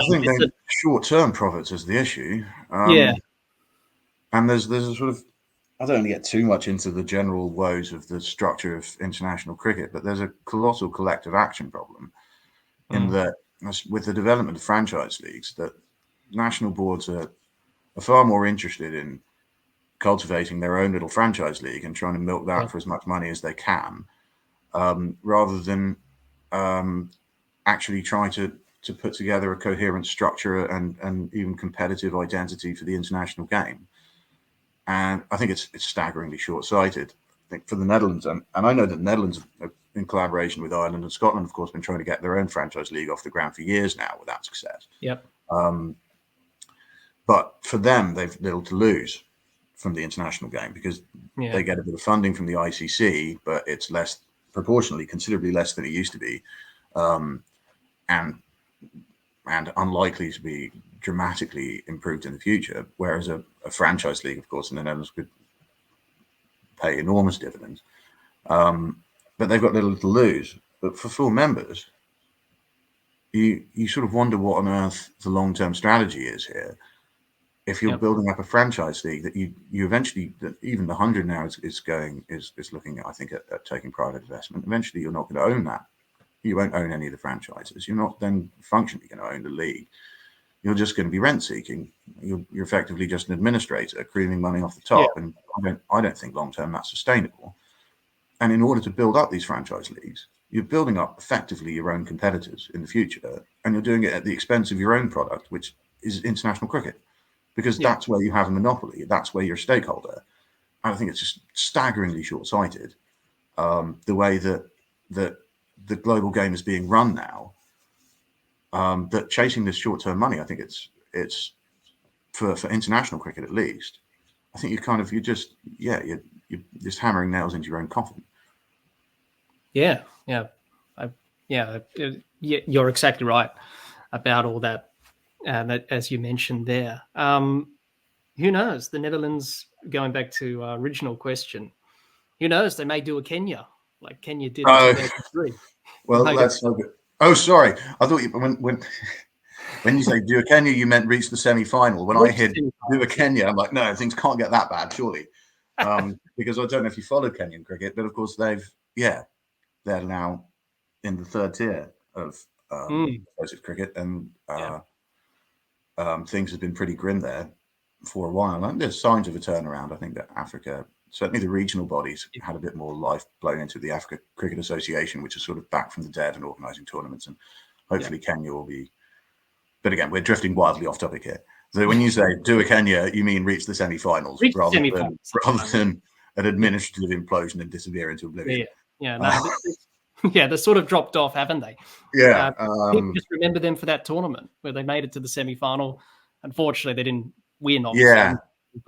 [SPEAKER 2] think the short-term profits is the issue. And there's a sort of, I don't want to get too much into the general woes of the structure of international cricket, but there's a colossal collective action problem in that, with the development of franchise leagues, that national boards are far more interested in cultivating their own little franchise league and trying to milk that for as much money as they can, rather than actually trying to put together a coherent structure and even competitive identity for the international game. And I think it's staggeringly short-sighted. I think for the Netherlands, and I know that the Netherlands, in collaboration with Ireland and Scotland, of course, been trying to get their own franchise league off the ground for years now without success. But for them, they've little to lose. from the international game because
[SPEAKER 1] Yeah.
[SPEAKER 2] they get a bit of funding from the ICC, but it's less proportionally, considerably less than it used to be, and unlikely to be dramatically improved in the future. Whereas a franchise league, of course, in the Netherlands could pay enormous dividends, but they've got little to lose. But for full members, you sort of wonder what on earth the long-term strategy is here. If you're building up a franchise league that you eventually, that even the 100 now is looking at, I think, at taking private investment. Eventually, you're not going to own that. You won't own any of the franchises. You're not then functionally going to own the league. You're just going to be rent seeking. You're effectively just an administrator creaming money off the top. And I don't think long term that's sustainable. And in order to build up these franchise leagues, you're building up effectively your own competitors in the future, and you're doing it at the expense of your own product, which is international cricket, because that's where you have a monopoly. That's where you're a stakeholder. And I think it's just staggeringly short-sighted, the way that the global game is being run now. That chasing this short-term money, I think it's for international cricket at least. I think you're just hammering nails into your own coffin.
[SPEAKER 1] Yeah. You're exactly right about all that. As you mentioned there, who knows? The Netherlands, going back to our original question, who knows? They may do a Kenya like Kenya did in 2003.
[SPEAKER 2] Well, that's so good. Oh, sorry. I thought when you say do a Kenya, you meant reach the semi-final. When I hear do a Kenya, I'm like, no, things can't get that bad, surely. Because I don't know if you follow Kenyan cricket, but of course they're now in the third tier of explosive cricket, and things have been pretty grim there for a while. And there's signs of a turnaround. I think that Africa, certainly the regional bodies, had a bit more life blown into the Africa Cricket Association, which is sort of back from the dead and organising tournaments. And hopefully Kenya will be. But again, we're drifting wildly off topic here. So when you say do a Kenya, you mean reach the semi-finals rather than an administrative implosion and disappear into oblivion.
[SPEAKER 1] They sort of dropped off, haven't they?
[SPEAKER 2] Yeah.
[SPEAKER 1] People just remember them for that tournament where they made it to the semi-final. Unfortunately, they didn't win.
[SPEAKER 2] Obviously,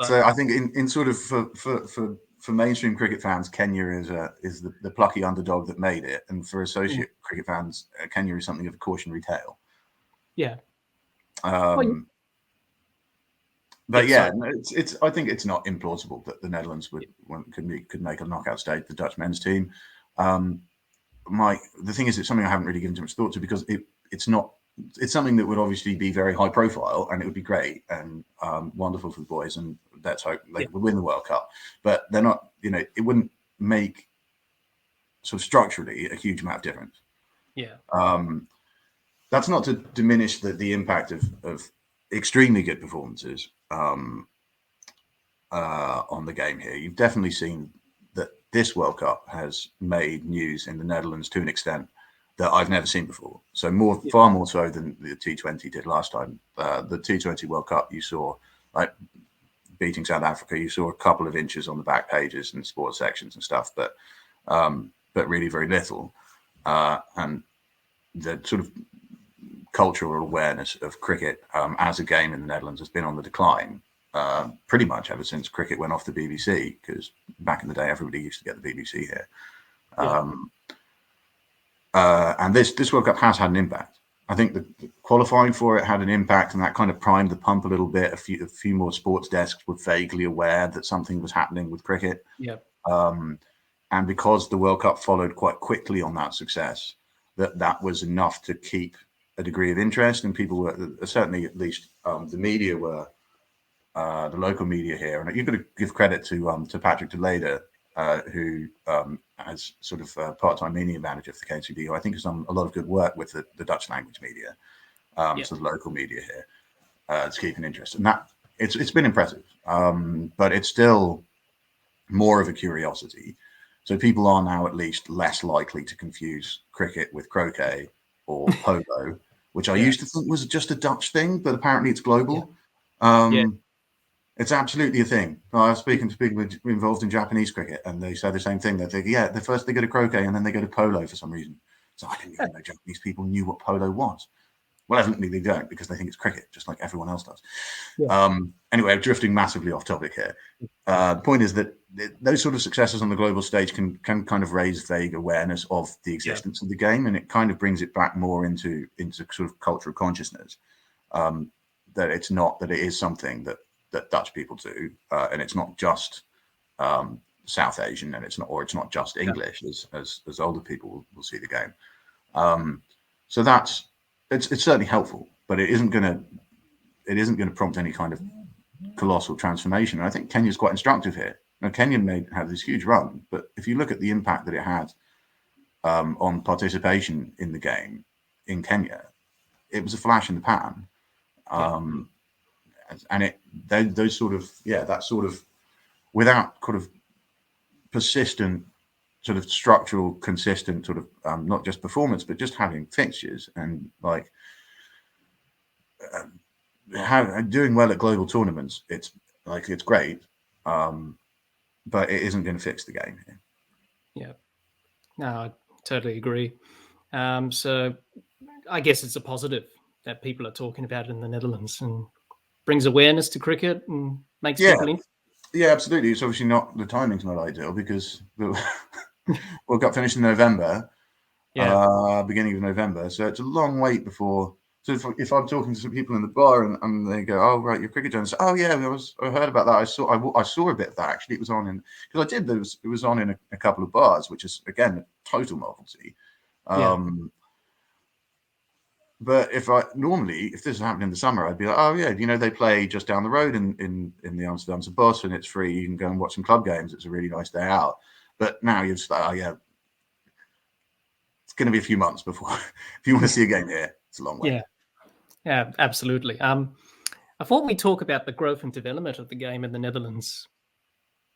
[SPEAKER 2] so I think in sort of for mainstream cricket fans, Kenya is the plucky underdog that made it, and for associate cricket fans, Kenya is something of a cautionary tale.
[SPEAKER 1] Yeah.
[SPEAKER 2] But it's. I think it's not implausible that the Netherlands could make a knockout stage. The Dutch men's team. The thing is, it's something I haven't really given too much thought to because it's not. It's something that would obviously be very high profile, and it would be great and wonderful for the boys. And let's hope they would win the World Cup. But they're not. It wouldn't make sort of structurally a huge amount of difference.
[SPEAKER 1] Yeah.
[SPEAKER 2] That's not to diminish the impact of extremely good performances on the game here. You've definitely seen that this World Cup has made news in the Netherlands to an extent that I've never seen before. So far more so than the T20 did last time. The T20 World Cup, you saw like beating South Africa. You saw a couple of inches on the back pages and sports sections and stuff, but really very little. And the sort of cultural awareness of cricket as a game in the Netherlands has been on the decline pretty much ever since cricket went off the BBC, because back in the day everybody used to get the BBC here. And this World Cup has had an impact. I think the qualifying for it had an impact, and that kind of primed the pump a little bit. A few more sports desks were vaguely aware that something was happening with cricket. And because the World Cup followed quite quickly on that success, that was enough to keep a degree of interest, and people were certainly, at least the media were, the local media here, and you've got to give credit to Patrick de Lede, who as sort of part-time media manager for the KNCB, who I think has done a lot of good work with the Dutch language media, so the local media here, to keep an interest, and that it's been impressive, but it's still more of a curiosity. So people are now at least less likely to confuse cricket with croquet or polo, which I used to think was just a Dutch thing, but apparently it's global. It's absolutely a thing. I was speaking to people involved in Japanese cricket, and they say the same thing. They think, first they go to croquet and then they go to polo for some reason. So I didn't even know Japanese people knew what polo was. Well, evidently they don't, because they think it's cricket, just like everyone else does.
[SPEAKER 1] Yeah.
[SPEAKER 2] Anyway, drifting massively off topic here. The point is that those sort of successes on the global stage can kind of raise vague awareness of the existence of the game, and it kind of brings it back more into sort of cultural consciousness, that it's not, that it is something that Dutch people do, and it's not just South Asian, and it's not just English, as older people will see the game. So it's certainly helpful, but it isn't going to prompt any kind of colossal transformation. And I think Kenya's quite instructive here. Now, Kenya may have this huge run, but if you look at the impact that it had on participation in the game in Kenya, it was a flash in the pan. And those sort of, that sort of, without kind of persistent sort of structural, consistent sort of not just performance, but just having fixtures and like doing well at global tournaments, it's great, but it isn't going to fix the game here.
[SPEAKER 1] Yeah, no, I totally agree. So I guess it's a positive that people are talking about it in the Netherlands, and brings awareness to cricket and makes people interested.
[SPEAKER 2] Yeah, absolutely. It's obviously not, the timing's not ideal, because the World Cup finished in November, beginning of November. So it's a long wait before. So if I'm talking to some people in the bar and they go, "Oh, right, you're a cricket journalist." Oh, yeah, I heard about that. I saw a bit of that, actually. It was on because it was on in a couple of bars, which is, again, a total novelty. But if this happened in the summer, I'd be like, "Oh, yeah, they play just down the road in the Amsterdamse Bos, and it's free. You can go and watch some club games. It's a really nice day out." But now you're just like, "Oh, yeah, it's going to be a few months before if you want to see a game here. It's a long way."
[SPEAKER 1] Yeah, absolutely. I thought we'd talk about the growth and development of the game in the Netherlands,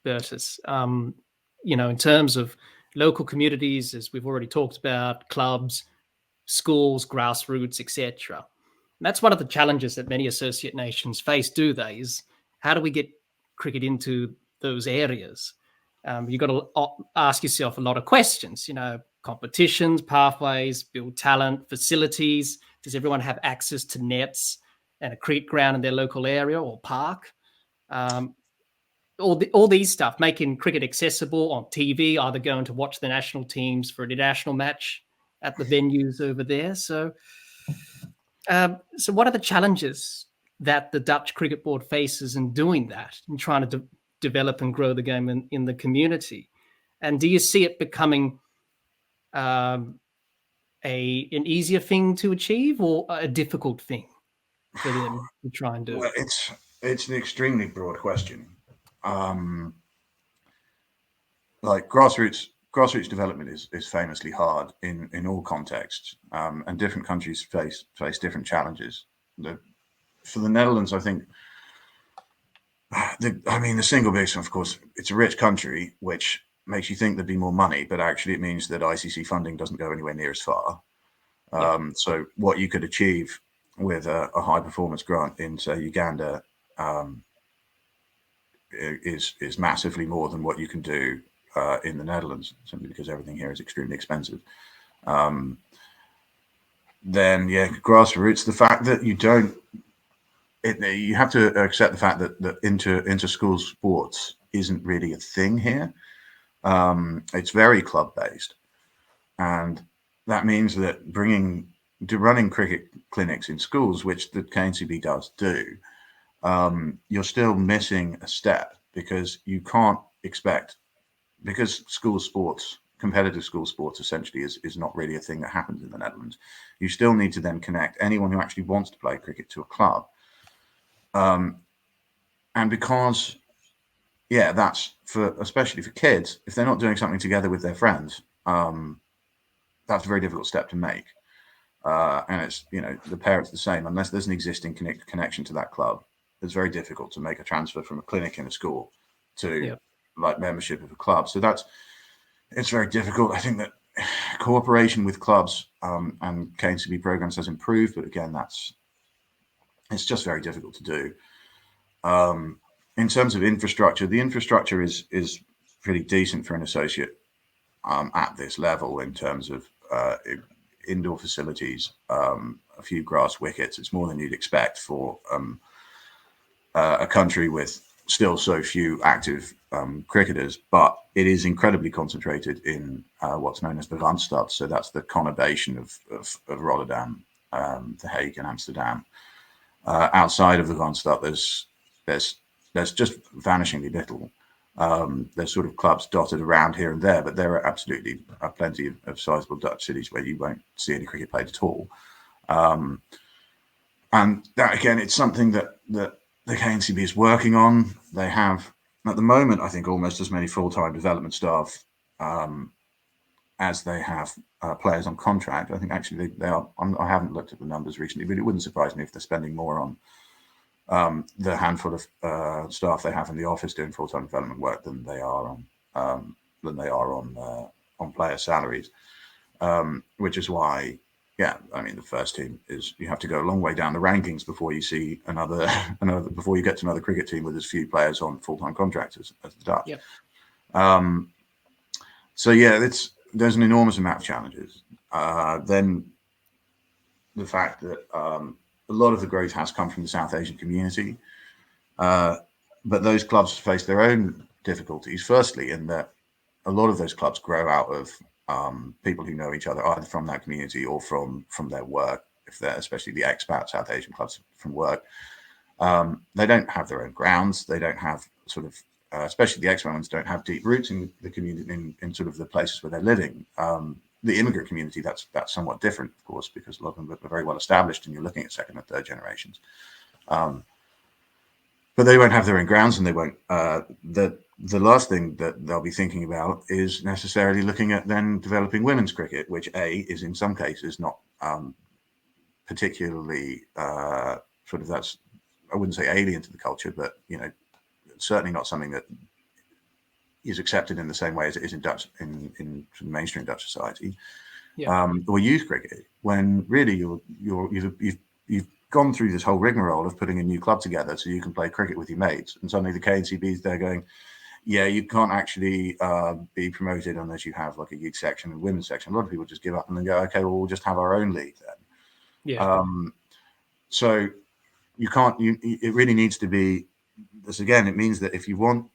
[SPEAKER 1] Bertus. In terms of local communities, as we've already talked about, clubs, schools, grassroots, etc. That's one of the challenges that many associate nations face, is how do we get cricket into those areas? You've got to ask yourself a lot of questions, competitions, pathways, build talent, facilities. Does everyone have access to nets and a cricket ground in their local area or park? All these stuff, making cricket accessible on TV, either going to watch the national teams for an international match at the venues over there. So what are the challenges that the Dutch Cricket Board faces in doing that, in trying to develop and grow the game in the community? And do you see it becoming an easier thing to achieve, or a difficult thing for them to try and do?
[SPEAKER 2] Well, it's an extremely broad question. Like grassroots development is famously hard in all contexts, and different countries face different challenges. For the Netherlands, I think, the single biggest, of course, it's a rich country, which makes you think there'd be more money, but actually it means that ICC funding doesn't go anywhere near as far. So what you could achieve with a high performance grant in, say, Uganda, is massively more than what you can do in the Netherlands, simply because everything here is extremely expensive. Then, grassroots, the fact that you have to accept the fact that inter-school sports isn't really a thing here. It's very club-based. And that means that running cricket clinics in schools, which the KNCB does do, you're still missing a step, because you can't expect, because competitive school sports essentially is not really a thing that happens in the Netherlands. You still need to then connect anyone who actually wants to play cricket to a club. And because, that's especially for kids, if they're not doing something together with their friends, that's a very difficult step to make. And it's, the parents the same, unless there's an existing connection to that club. It's very difficult to make a transfer from a clinic in a school to like membership of a club. So it's very difficult. I think that cooperation with clubs and KNCB programs has improved, but again, it's just very difficult to do. In terms of infrastructure, the infrastructure is pretty decent for an associate at this level, in terms of indoor facilities, a few grass wickets. It's more than you'd expect for a country with still so few active cricketers, but it is incredibly concentrated in what's known as the Randstad. So that's the conurbation of Rotterdam, The Hague, and Amsterdam. Outside of the Randstad, there's just vanishingly little. There's sort of clubs dotted around here and there, but there are absolutely plenty of sizable Dutch cities where you won't see any cricket played at all. And that, again, it's something that the KNCB is working on. They have, at the moment, I think, almost as many full-time development staff as they have players on contract. I think actually they are. I haven't looked at the numbers recently, but it wouldn't surprise me if they're spending more on the handful of staff they have in the office doing full-time development work than they are on player salaries. Which is why, yeah, I mean, the first team is, you have to go a long way down the rankings before you see another before you get to another cricket team with as few players on full-time contracts as the Dutch.
[SPEAKER 1] Yep.
[SPEAKER 2] So yeah, there's an enormous amount of challenges. Then the fact that a lot of the growth has come from the South Asian community, but those clubs face their own difficulties. Firstly, in that a lot of those clubs grow out of people who know each other either from that community or from their work. If they're especially the expat South Asian clubs from work, they don't have their own grounds. They don't have sort of, especially the expat ones, don't have deep roots in the community, in sort of the places where they're living. The immigrant community, that's somewhat different, of course, because a lot of them are very well established, and you're looking at second and third generations. But they won't have their own grounds, and they won't. The last thing that they'll be thinking about is necessarily looking at then developing women's cricket, which is in some cases not particularly sort of, that's, I wouldn't say alien to the culture, but certainly not something that is accepted in the same way as it is in Dutch in mainstream Dutch society.
[SPEAKER 1] Yeah.
[SPEAKER 2] Or youth cricket, when really you've gone through this whole rigmarole of putting a new club together so you can play cricket with your mates, and suddenly the KNCB is there going, yeah, you can't actually be promoted unless you have like a youth section and women's section. A lot of people just give up and then go, okay, well, we'll just have our own league then.
[SPEAKER 1] Yeah.
[SPEAKER 2] So you can't. It really needs to be this again. It means that if you want,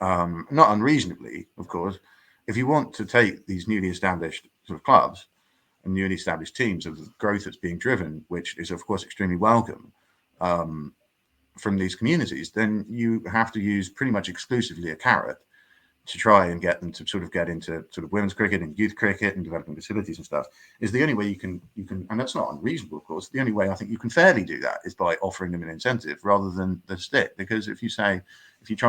[SPEAKER 2] not unreasonably, of course, if you want to take these newly established sort of clubs and newly established teams of the growth that's being driven, which is of course extremely welcome from these communities, then you have to use pretty much exclusively a carrot to try and get them to sort of get into sort of women's cricket and youth cricket and developing facilities and stuff. Is the only way you can, and that's not unreasonable, of course. The only way I think you can fairly do that is by offering them an incentive rather than the stick. Because if you try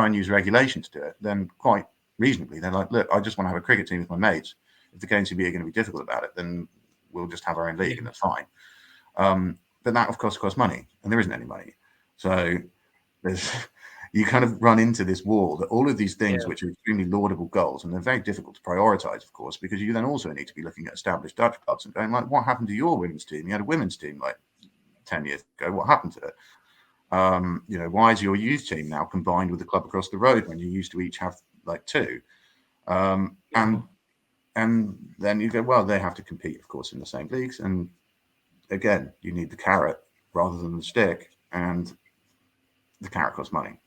[SPEAKER 2] and use regulation to do it, then quite reasonably they're like, look, I just want to have a cricket team with my mates. If the KNCB are going to be difficult about it, then we'll just have our own league, and that's fine. But that of course costs money, and there isn't any money. So you kind of run into this wall that all of these things, which are extremely laudable goals, and they're very difficult to prioritize, of course, because you then also need to be looking at established Dutch clubs and going like, what happened to your women's team? You had a women's team like 10 years ago. What happened to it? Why is your youth team now combined with the club across the road when you used to each have like two? And then you go, well, they have to compete, of course, in the same leagues. And again, you need the carrot rather than the stick, and the carrot costs money.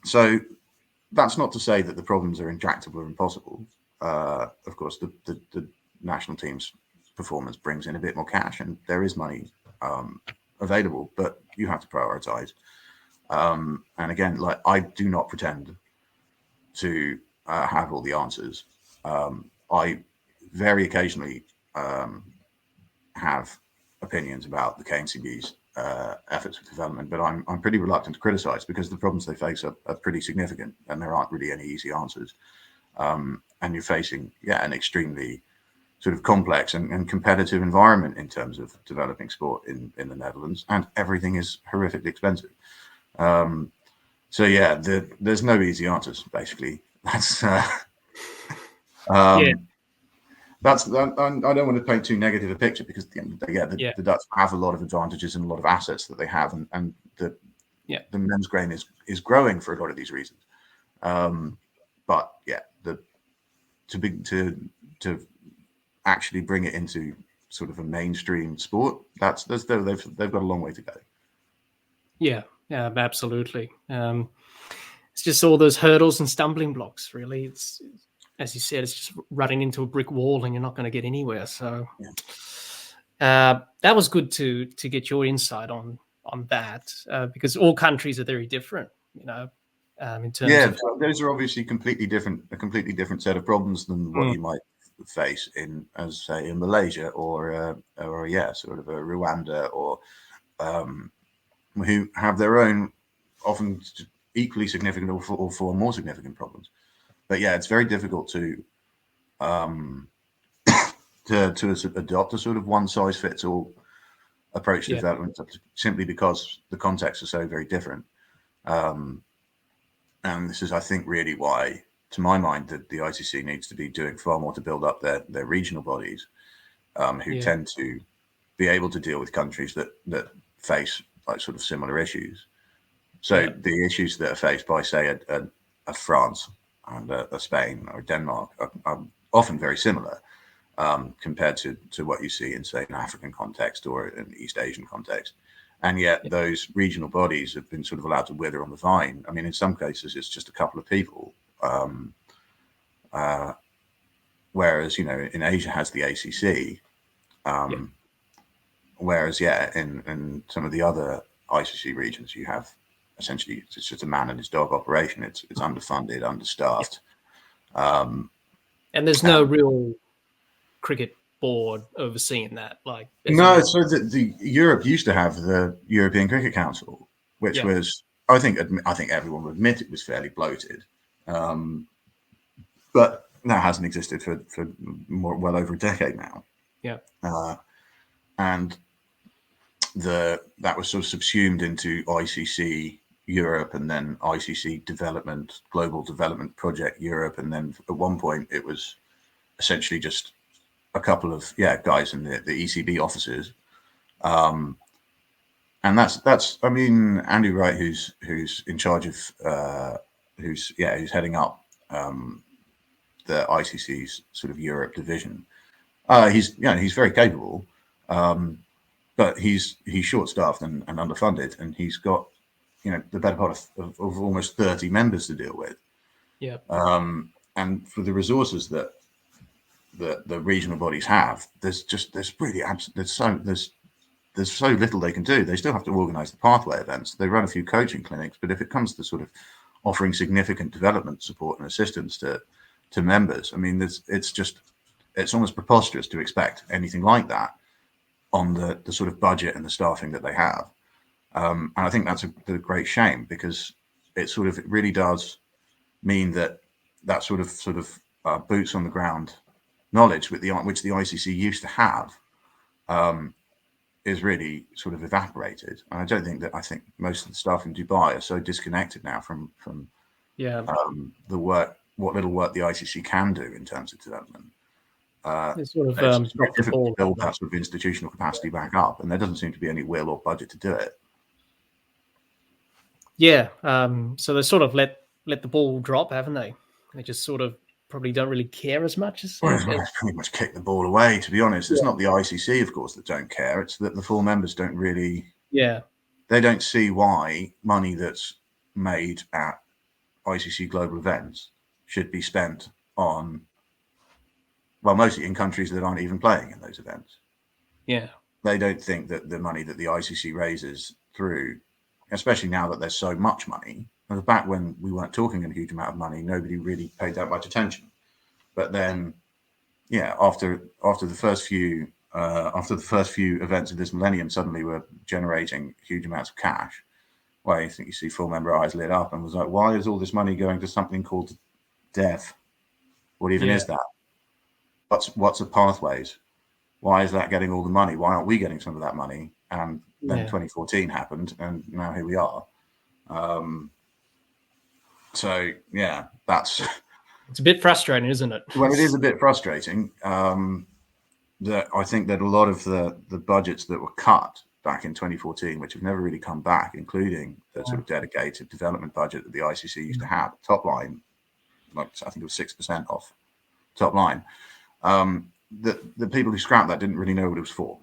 [SPEAKER 2] So that's not to say that the problems are intractable or impossible. Of course, the national team's performance brings in a bit more cash, and there is money available, but you have to prioritize. And again, like, I do not pretend to have all the answers. I very occasionally have opinions about the KNCB's efforts for development, but I'm pretty reluctant to criticize because the problems they face are pretty significant, and there aren't really any easy answers. And you're facing an extremely sort of complex and competitive environment in terms of developing sport in the Netherlands, and everything is horrifically expensive. There's no easy answers, basically. That's That's, I don't want to paint too negative a picture, because at the end of the day, the Dutch have a lot of advantages and a lot of assets that they have, and the men's game is growing for a lot of these reasons. But to actually bring it into sort of a mainstream sport, they've got a long way to go.
[SPEAKER 1] Yeah, absolutely. It's just all those hurdles and stumbling blocks, really. It's, as you said, it's just running into a brick wall and you're not going to get anywhere. So that was good to get your insight on that, because all countries are very different, in terms of...
[SPEAKER 2] those are obviously a completely different set of problems than what you might face in, as say, in Malaysia or sort of a Rwanda or who have their own often equally significant or far more significant problems. But it's very difficult to adopt a sort of one size fits all approach to development, simply because the contexts are so very different. And this is, I think, really why, to my mind, that the ICC needs to be doing far more to build up their regional bodies, who tend to be able to deal with countries that face like sort of similar issues. So the issues that are faced by, say, a France and a Spain or Denmark are often very similar, compared to what you see in, say, an African context or an East Asian context. And yet those regional bodies have been sort of allowed to wither on the vine. I mean, in some cases, it's just a couple of people. Whereas, in Asia has the ACC. Whereas, in some of the other ICC regions, you have essentially, it's just a man and his dog operation. It's underfunded, understaffed.
[SPEAKER 1] And there's no real cricket board overseeing that.
[SPEAKER 2] No, so the Europe used to have the European Cricket Council, which was, I think everyone would admit, it was fairly bloated, but that hasn't existed for well over a decade now. And that was sort of subsumed into ICC Europe, and then ICC Development, Global Development Project Europe, and then at one point it was essentially just a couple of guys in the ECB offices, and that's I mean, Andy Wright, who's in charge of who's heading up the ICC's sort of Europe division. He's very capable, but he's short-staffed and underfunded, and he's got the better part of almost 30 members to deal with. And for the resources that the regional bodies have, there's so little they can do. They still have to organize the pathway events. They run a few coaching clinics, but if it comes to sort of offering significant development support and assistance to members, I mean, it's almost preposterous to expect anything like that on the sort of budget and the staffing that they have. And I think that's a great shame, because it really does mean that sort of boots on the ground knowledge which the ICC used to have is really sort of evaporated. And I think most of the staff in Dubai are so disconnected now from the work, what little work the ICC can do in terms of development.
[SPEAKER 1] It's sort of
[SPEAKER 2] it's very difficult to build that sort of institutional capacity back up, and there doesn't seem to be any will or budget to do it.
[SPEAKER 1] So they sort of let the ball drop, haven't they? They just sort of probably don't really care as much as...
[SPEAKER 2] Well, it's pretty much kicked the ball away, to be honest. It's not the ICC, of course, that don't care. It's that the full members don't really... They don't see why money that's made at ICC global events should be spent on, well, mostly in countries that aren't even playing in those events. They don't think that the money that the ICC raises through, especially now that there's so much money. Back when we weren't talking a huge amount of money, nobody really paid that much attention. But then, after the first few events of this millennium, suddenly we're generating huge amounts of cash. Well, I think you see full member eyes lit up and was like, why is all this money going to something called dev? What even is that? What's the pathways? Why is that getting all the money? Why aren't we getting some of that money? And then 2014 happened, and now here we are. So that's...
[SPEAKER 1] It's a bit frustrating, isn't it?
[SPEAKER 2] Well, it is a bit frustrating. That I think that a lot of the budgets that were cut back in 2014, which have never really come back, including the sort of dedicated development budget that the ICC used to have, top line, like I think it was 6% off top line. the people who scrapped that didn't really know what it was for.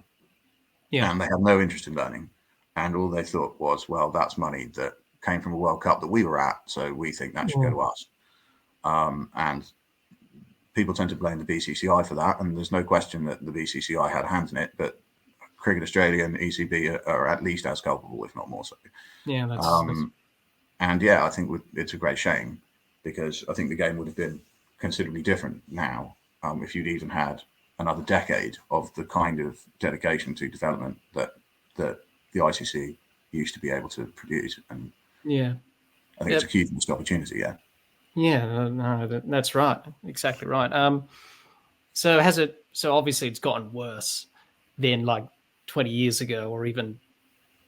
[SPEAKER 1] Yeah.
[SPEAKER 2] And they had no interest in learning. And all they thought was, well, that's money that came from a World Cup that we were at, so we think that should go to us. And people tend to blame the BCCI for that, and there's no question that the BCCI had hands in it, but Cricket Australia and ECB are at least as culpable, if not more so.
[SPEAKER 1] Yeah, that's
[SPEAKER 2] and yeah, I think it's a great shame, because I think the game would have been considerably different now if you'd even had another decade of the kind of dedication to development that the ICC used to be able to produce. And
[SPEAKER 1] yeah.
[SPEAKER 2] I think it's a huge missed opportunity. Yeah.
[SPEAKER 1] Yeah, no, that's right. Exactly right. So has it? So obviously it's gotten worse than like 20 years ago, or even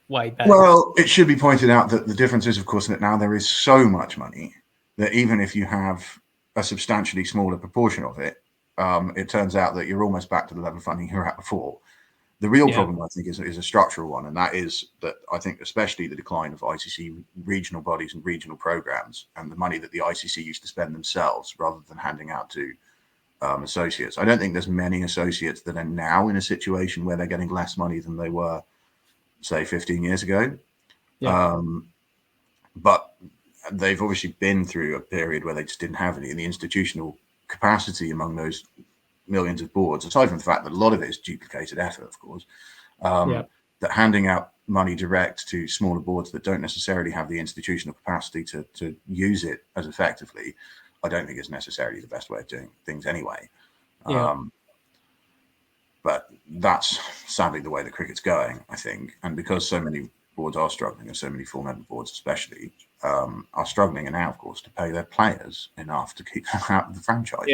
[SPEAKER 1] way back.
[SPEAKER 2] Well, it should be pointed out that the difference is, of course, that now there is so much money that even if you have a substantially smaller proportion of it, it turns out that you're almost back to the level of funding you were at before. The real problem, I think, is a structural one, and that is that I think especially the decline of ICC regional bodies and regional programs, and the money that the ICC used to spend themselves rather than handing out to associates. I don't think there's many associates that are now in a situation where they're getting less money than they were, say, 15 years ago. But they've obviously been through a period where they just didn't have any, and the institutional capacity among those millions of boards, aside from the fact that a lot of it is duplicated effort, of course, that handing out money direct to smaller boards that don't necessarily have the institutional capacity to use it as effectively, I don't think is necessarily the best way of doing things anyway. But that's sadly the way the cricket's going, I think. And because so many boards are struggling, and so many full member boards especially are struggling now, of course, to pay their players enough to keep them out of the franchise.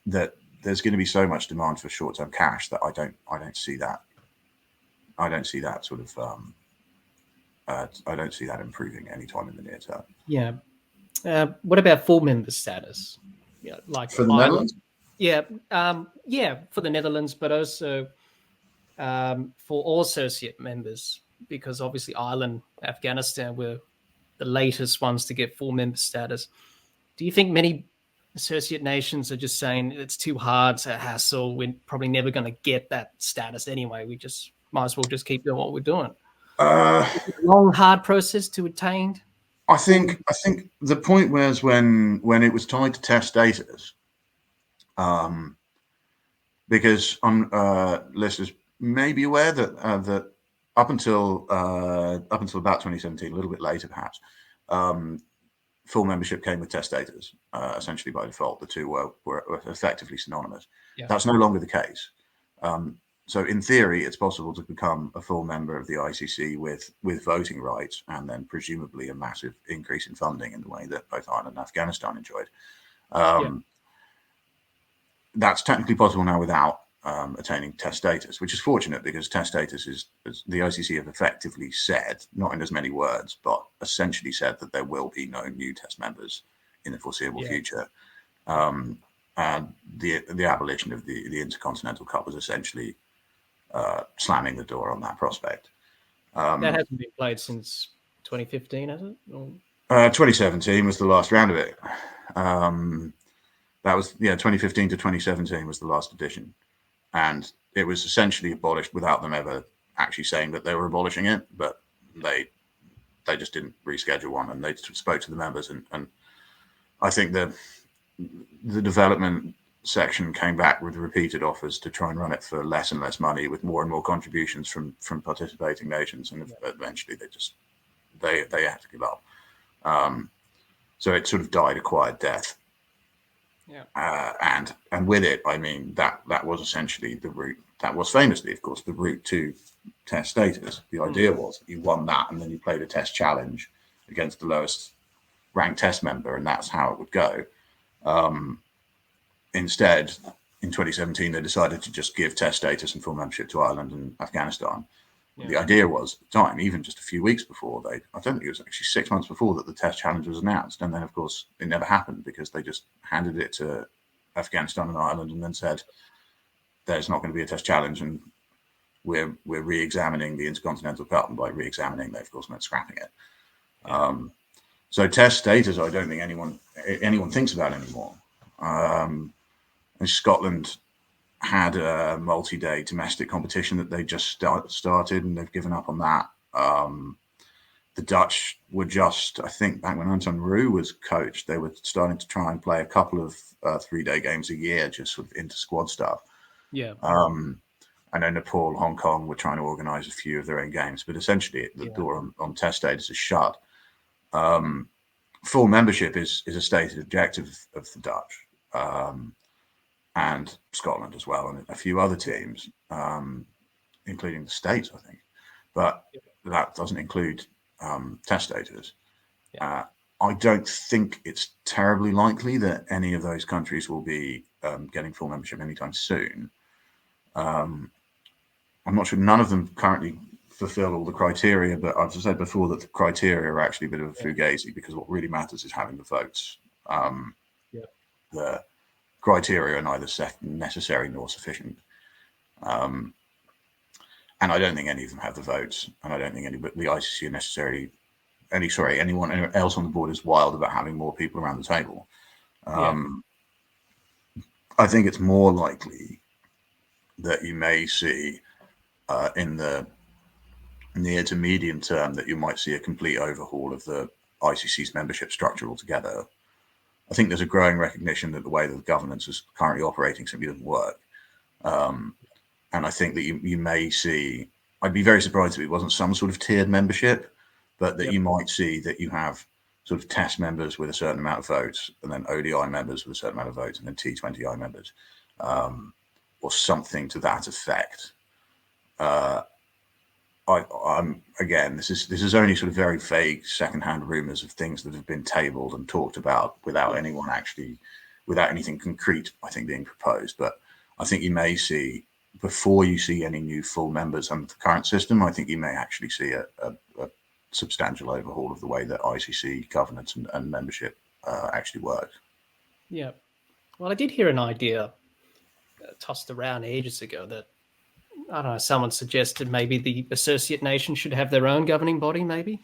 [SPEAKER 2] That there's going to be so much demand for short-term cash that I don't see that. I don't see that sort of. I don't see that improving anytime in the near term.
[SPEAKER 1] Yeah. What about full member status? Yeah, like
[SPEAKER 2] for the Netherlands.
[SPEAKER 1] Yeah, for the Netherlands, but also for all associate members, because obviously Ireland, Afghanistan were the latest ones to get full member status. Do you think many associate nations are just saying it's too hard, to hassle, we're probably never going to get that status anyway, we just might as well just keep doing what we're doing? Long, hard process to attain?
[SPEAKER 2] I think the point was when it was tied to test status, because listeners may be aware that that up until about 2017, a little bit later perhaps, full membership came with test status, essentially by default. The two were effectively synonymous. That's no longer the case. So in theory, it's possible to become a full member of the ICC with voting rights, and then presumably a massive increase in funding in the way that both Ireland and Afghanistan enjoyed. That's technically possible now without attaining test status, which is fortunate, because test status is, as the ICC have effectively said, not in as many words, but essentially said that there will be no new test members in the foreseeable future. And the abolition of the Intercontinental Cup was essentially slamming the door on that prospect.
[SPEAKER 1] That hasn't been played since 2015, has it? Or...
[SPEAKER 2] 2017 was the last round of it. That was 2015 to 2017 was the last edition, and it was essentially abolished without them ever actually saying that they were abolishing it. But they just didn't reschedule one, and they spoke to the members, and I think the development section came back with repeated offers to try and run it for less and less money, with more and more contributions from participating nations, and eventually they had to give up. So it sort of died a quiet death. And with it, I mean that was essentially the route. That was famously, of course, the route to test status. The idea was that you won that, and then you played a test challenge against the lowest ranked test member, and that's how it would go. Instead, in 2017, they decided to just give test status and full membership to Ireland and Afghanistan. The idea was, at the time, even just a few weeks before, I don't think it was actually 6 months before, that the test challenge was announced. And then, of course, it never happened, because they just handed it to Afghanistan and Ireland and then said, there's not going to be a test challenge, and we're re-examining the Intercontinental Cup. And by re-examining, they, of course, meant scrapping it. So test status, I don't think anyone thinks about anymore. Scotland had a multi-day domestic competition that they just started, and they've given up on that. The Dutch were just, I think, back when Anton Roux was coach, they were starting to try and play a couple of 3-day games a year, just sort of inter-squad stuff.
[SPEAKER 1] Yeah.
[SPEAKER 2] I know Nepal, Hong Kong were trying to organise a few of their own games, but essentially the door on test status is shut. Full membership is a stated objective of the Dutch. And Scotland as well, and a few other teams, including the States, I think. But that doesn't include test status. I don't think it's terribly likely that any of those countries will be getting full membership anytime soon. I'm not sure. None of them currently fulfill all the criteria, but I've said before that the criteria are actually a bit of a fugazi, because what really matters is having the votes. The criteria are neither necessary nor sufficient. And I don't think any of them have the votes, and I don't think the ICC are necessarily anyone else on the board is wild about having more people around the table. I think it's more likely that you may see in the near to medium term that you might see a complete overhaul of the ICC's membership structure altogether. I think there's a growing recognition that the way that the governance is currently operating simply doesn't work. And I think that you may see, I'd be very surprised if it wasn't some sort of tiered membership, but that you might see that you have sort of test members with a certain amount of votes, and then ODI members with a certain amount of votes, and then T20I members, or something to that effect. Again, this is only sort of very vague secondhand rumors of things that have been tabled and talked about without anything concrete, I think, being proposed. But I think you may see, before you see any new full members under the current system, I think you may actually see a substantial overhaul of the way that ICC governance and membership actually works.
[SPEAKER 1] Yeah. Well, I did hear an idea tossed around ages ago that, I don't know, someone suggested maybe the associate nation should have their own governing body, maybe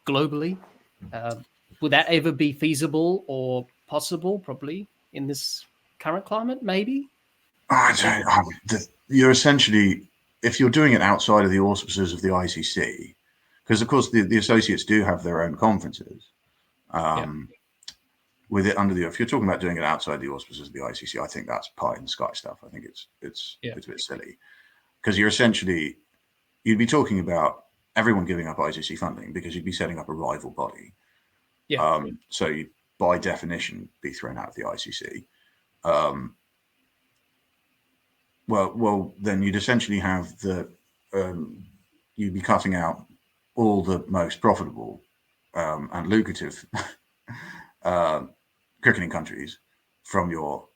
[SPEAKER 1] globally. Would that ever be feasible or possible? Probably in this current climate, maybe.
[SPEAKER 2] You're essentially, if you're doing it outside of the auspices of the ICC, because of course the associates do have their own conferences. With it under if you're talking about doing it outside the auspices of the ICC, I think that's pie in the sky stuff. I think it's a bit silly, because you'd be talking about everyone giving up ICC funding, because you'd be setting up a rival body. So you'd, by definition, be thrown out of the ICC. Well, then you'd essentially have you'd be cutting out all the most profitable and lucrative cricketing countries from your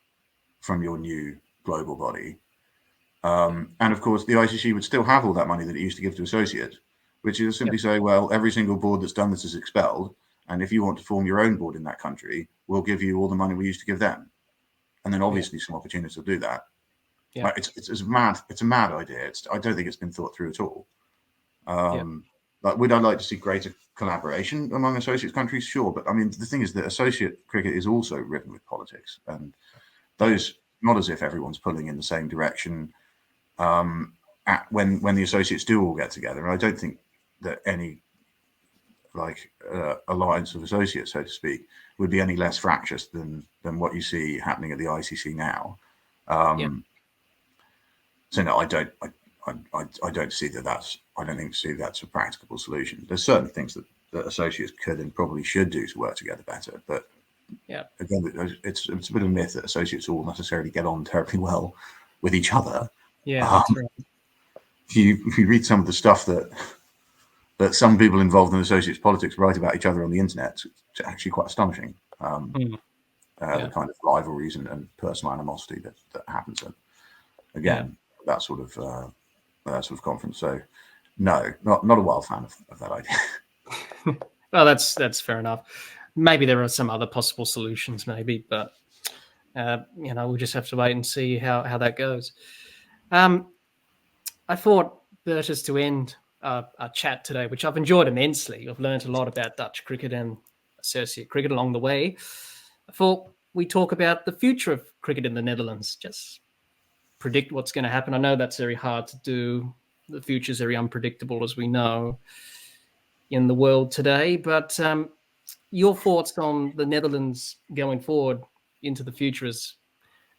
[SPEAKER 2] new global body. And of course, the ICC would still have all that money that it used to give to associates, which is simply say, well, every single board that's done this is expelled, and if you want to form your own board in that country, we'll give you all the money we used to give them. And then obviously some opportunities to do that. Like, it's a mad idea. I don't think it's been thought through at all. Like, would I like to see greater collaboration among associate countries? Sure, but I mean, the thing is that associate cricket is also riven with politics, and those, not as if everyone's pulling in the same direction when the associates do all get together. And I don't think that any alliance of associates, so to speak, would be any less fractious than what you see happening at the ICC now. So no, I don't see that's a practicable solution. There's certain things that associates could and probably should do to work together better, but again, it's a bit of a myth that associates all necessarily get on terribly well with each other. That's right. If you read some of the stuff that some people involved in associates politics write about each other on the internet, it's actually quite astonishing. The kind of rivalries and personal animosity that happens that sort of conference. So no, not a wild fan of that idea.
[SPEAKER 1] Well, that's fair enough. Maybe there are some other possible solutions, maybe, but we'll just have to wait and see how that goes. I thought, Bertus, to end our chat today, which I've enjoyed immensely. I've learned a lot about Dutch cricket and associate cricket along the way. I thought we talk about the future of cricket in the Netherlands. Just predict what's going to happen. I know that's very hard to do. The future is very unpredictable, as we know, in the world today. But your thoughts on the Netherlands going forward into the future as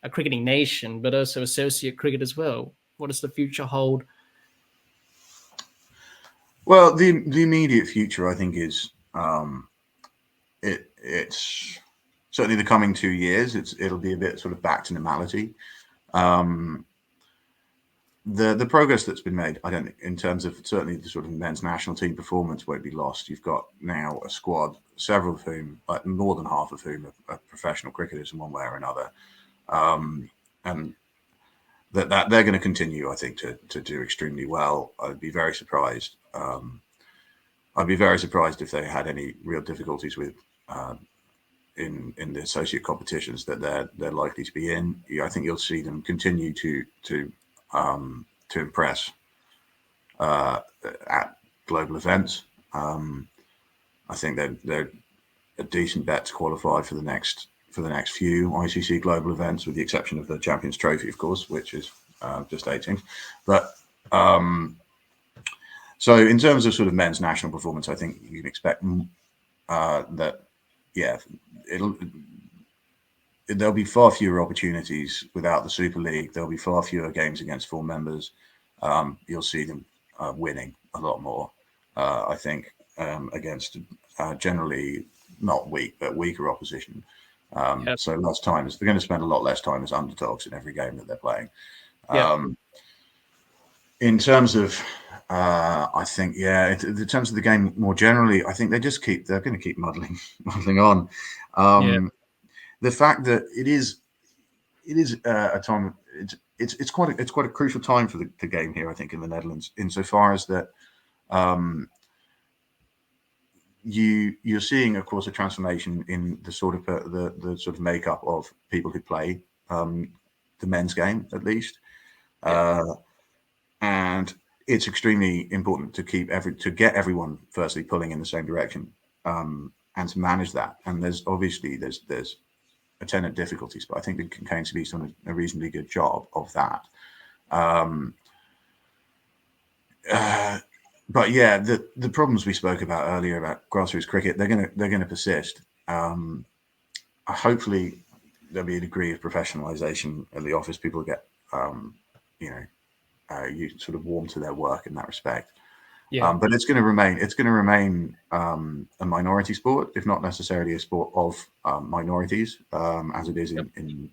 [SPEAKER 1] a cricketing nation, but also associate cricket as well. What does the future hold?
[SPEAKER 2] Well, the immediate future, I think, is it's certainly the coming 2 years. It'll be a bit sort of back to normality. The progress that's been made, I don't think, in terms of certainly the sort of men's national team performance won't be lost. You've got now a squad, several of whom, like more than half of whom, are professional cricketers in one way or another, and that they're going to continue, I think, to do extremely well. I'd be very surprised. I'd be very surprised if they had any real difficulties with in the associate competitions that they're likely to be in. I think you'll see them continue to impress at global events. I think they're a decent bet to qualify for the next few ICC global events, with the exception of the Champions Trophy, of course, which is just 8 teams. But so in terms of sort of men's national performance, I think you can expect that, yeah, there'll be far fewer opportunities without the Super League. There'll be far fewer games against full members. You'll see them winning a lot more, I think, against generally not weak, but weaker opposition. So less time, they're going to spend a lot less time as underdogs in every game that they're playing. In terms of, I think, in terms of the game more generally, I think they're going to keep muddling on. The fact that it is a time, it's quite a crucial time for the game here, I think, in the Netherlands, insofar as that you're seeing, of course, a transformation in the sort of makeup of people who play the men's game, at least. And it's extremely important to get everyone firstly pulling in the same direction, and to manage that. And there's attendant difficulties, but I think the KNCB's done a reasonably good job of that. But yeah, the problems we spoke about earlier about grassroots cricket, they're going to persist. Hopefully, there'll be a degree of professionalization at the office. People get, you sort of warm to their work in that respect. But it's going to remain a minority sport, if not necessarily a sport of minorities, as it is in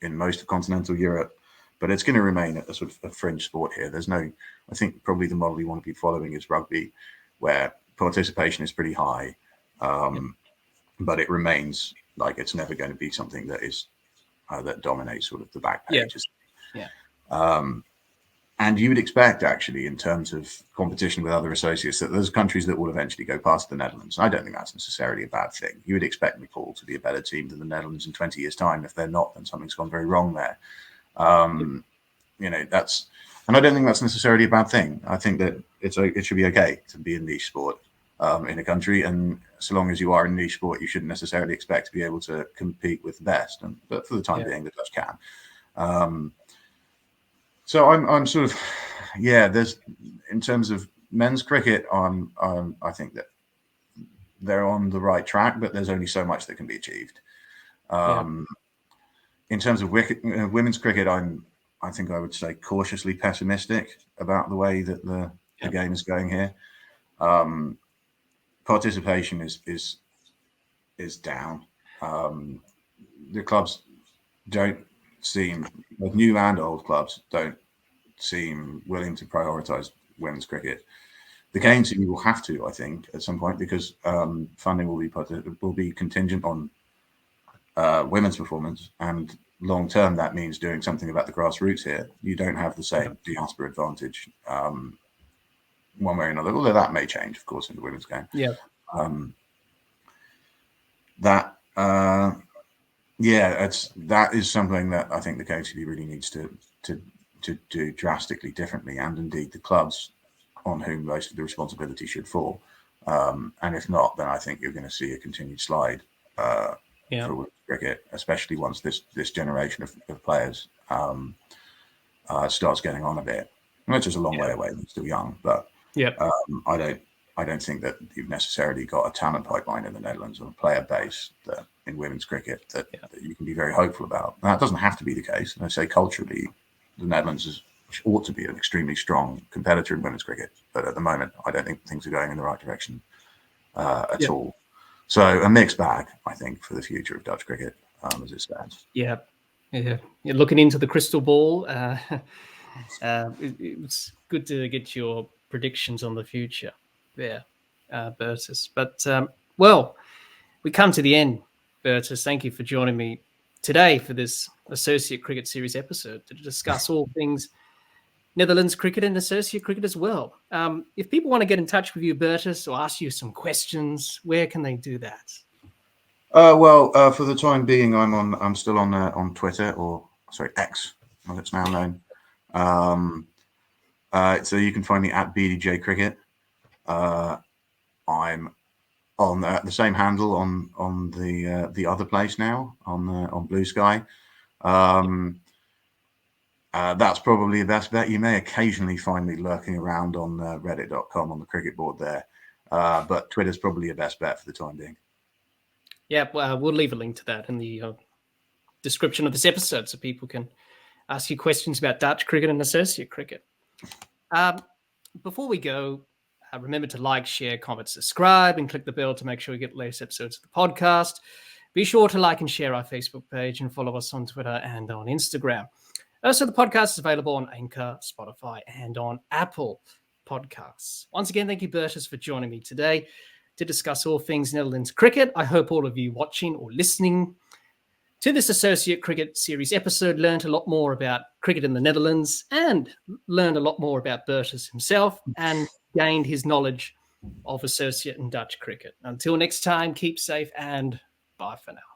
[SPEAKER 2] most of continental Europe. But it's going to remain a sort of a fringe sport here. I think probably the model you want to be following is rugby, where participation is pretty high, but it remains like it's never going to be something that is that dominates sort of the back pages. And you would expect, actually, in terms of competition with other associates, that there's countries that will eventually go past the Netherlands. I don't think that's necessarily a bad thing. You would expect Nepal to be a better team than the Netherlands in 20 years' time. If they're not, then something's gone very wrong there. And I don't think that's necessarily a bad thing. I think that it should be okay to be a niche sport in a country, and so long as you are a niche sport, you shouldn't necessarily expect to be able to compete with the best. But for the time being, the Dutch can. So I'm sort of, there's, in terms of men's cricket, I think that they're on the right track, but there's only so much that can be achieved. In terms of women's cricket, I think I would say cautiously pessimistic about the way that the game is going here. Participation is down. The clubs don't seem, both new and old clubs, don't seem willing to prioritise women's cricket. The KNCB will have to, I think, at some point, because funding will be contingent on women's performance, and long term that means doing something about the grassroots here. You don't have the same diaspora advantage one way or another, although that may change, of course, in the women's game. That is something that I think the KNCB really needs to do drastically differently, and indeed the clubs on whom most of the responsibility should fall. And if not, then I think you're going to see a continued slide for women's cricket, especially once this generation of players starts getting on a bit. Which is a long way away. They're still young, but I don't think that you've necessarily got a talent pipeline in the Netherlands or a player base that in women's cricket that you can be very hopeful about. Now, it doesn't have to be the case. And I say culturally, the Netherlands ought to be an extremely strong competitor in women's cricket, but at the moment, I don't think things are going in the right direction at all. So a mixed bag, I think, for the future of Dutch cricket as it stands.
[SPEAKER 1] Yeah. You're looking into the crystal ball. It's good to get your predictions on the future there, Bertus. But, well, we come to the end, Bertus. Thank you for joining me today for this Associate Cricket Series episode to discuss all things Netherlands cricket and associate cricket as well. If people want to get in touch with you, Bertus, or ask you some questions, where can they do that?
[SPEAKER 2] For the time being, I'm still on Twitter, or sorry, X, as it's now known. So you can find me at BDJ Cricket. I'm on the same handle on the other place now on Blue Sky. That's probably the best bet. You may occasionally find me lurking around on reddit.com on the cricket board there, but Twitter's probably your best bet for the time being.
[SPEAKER 1] Yeah, well, we'll leave a link to that in the description of this episode so people can ask you questions about Dutch cricket and associate cricket. Before we go, remember to like, share, comment, subscribe, and click the bell to make sure you get the latest episodes of the podcast. Be sure to like and share our Facebook page and follow us on Twitter and on Instagram. So the podcast is available on Anchor, Spotify, and on Apple Podcasts. Once again, thank you, Bertus, for joining me today to discuss all things Netherlands cricket. I hope all of you watching or listening to this Associate Cricket Series episode learned a lot more about cricket in the Netherlands and learned a lot more about Bertus himself and gained his knowledge of associate and Dutch cricket. Until next time, keep safe and bye for now.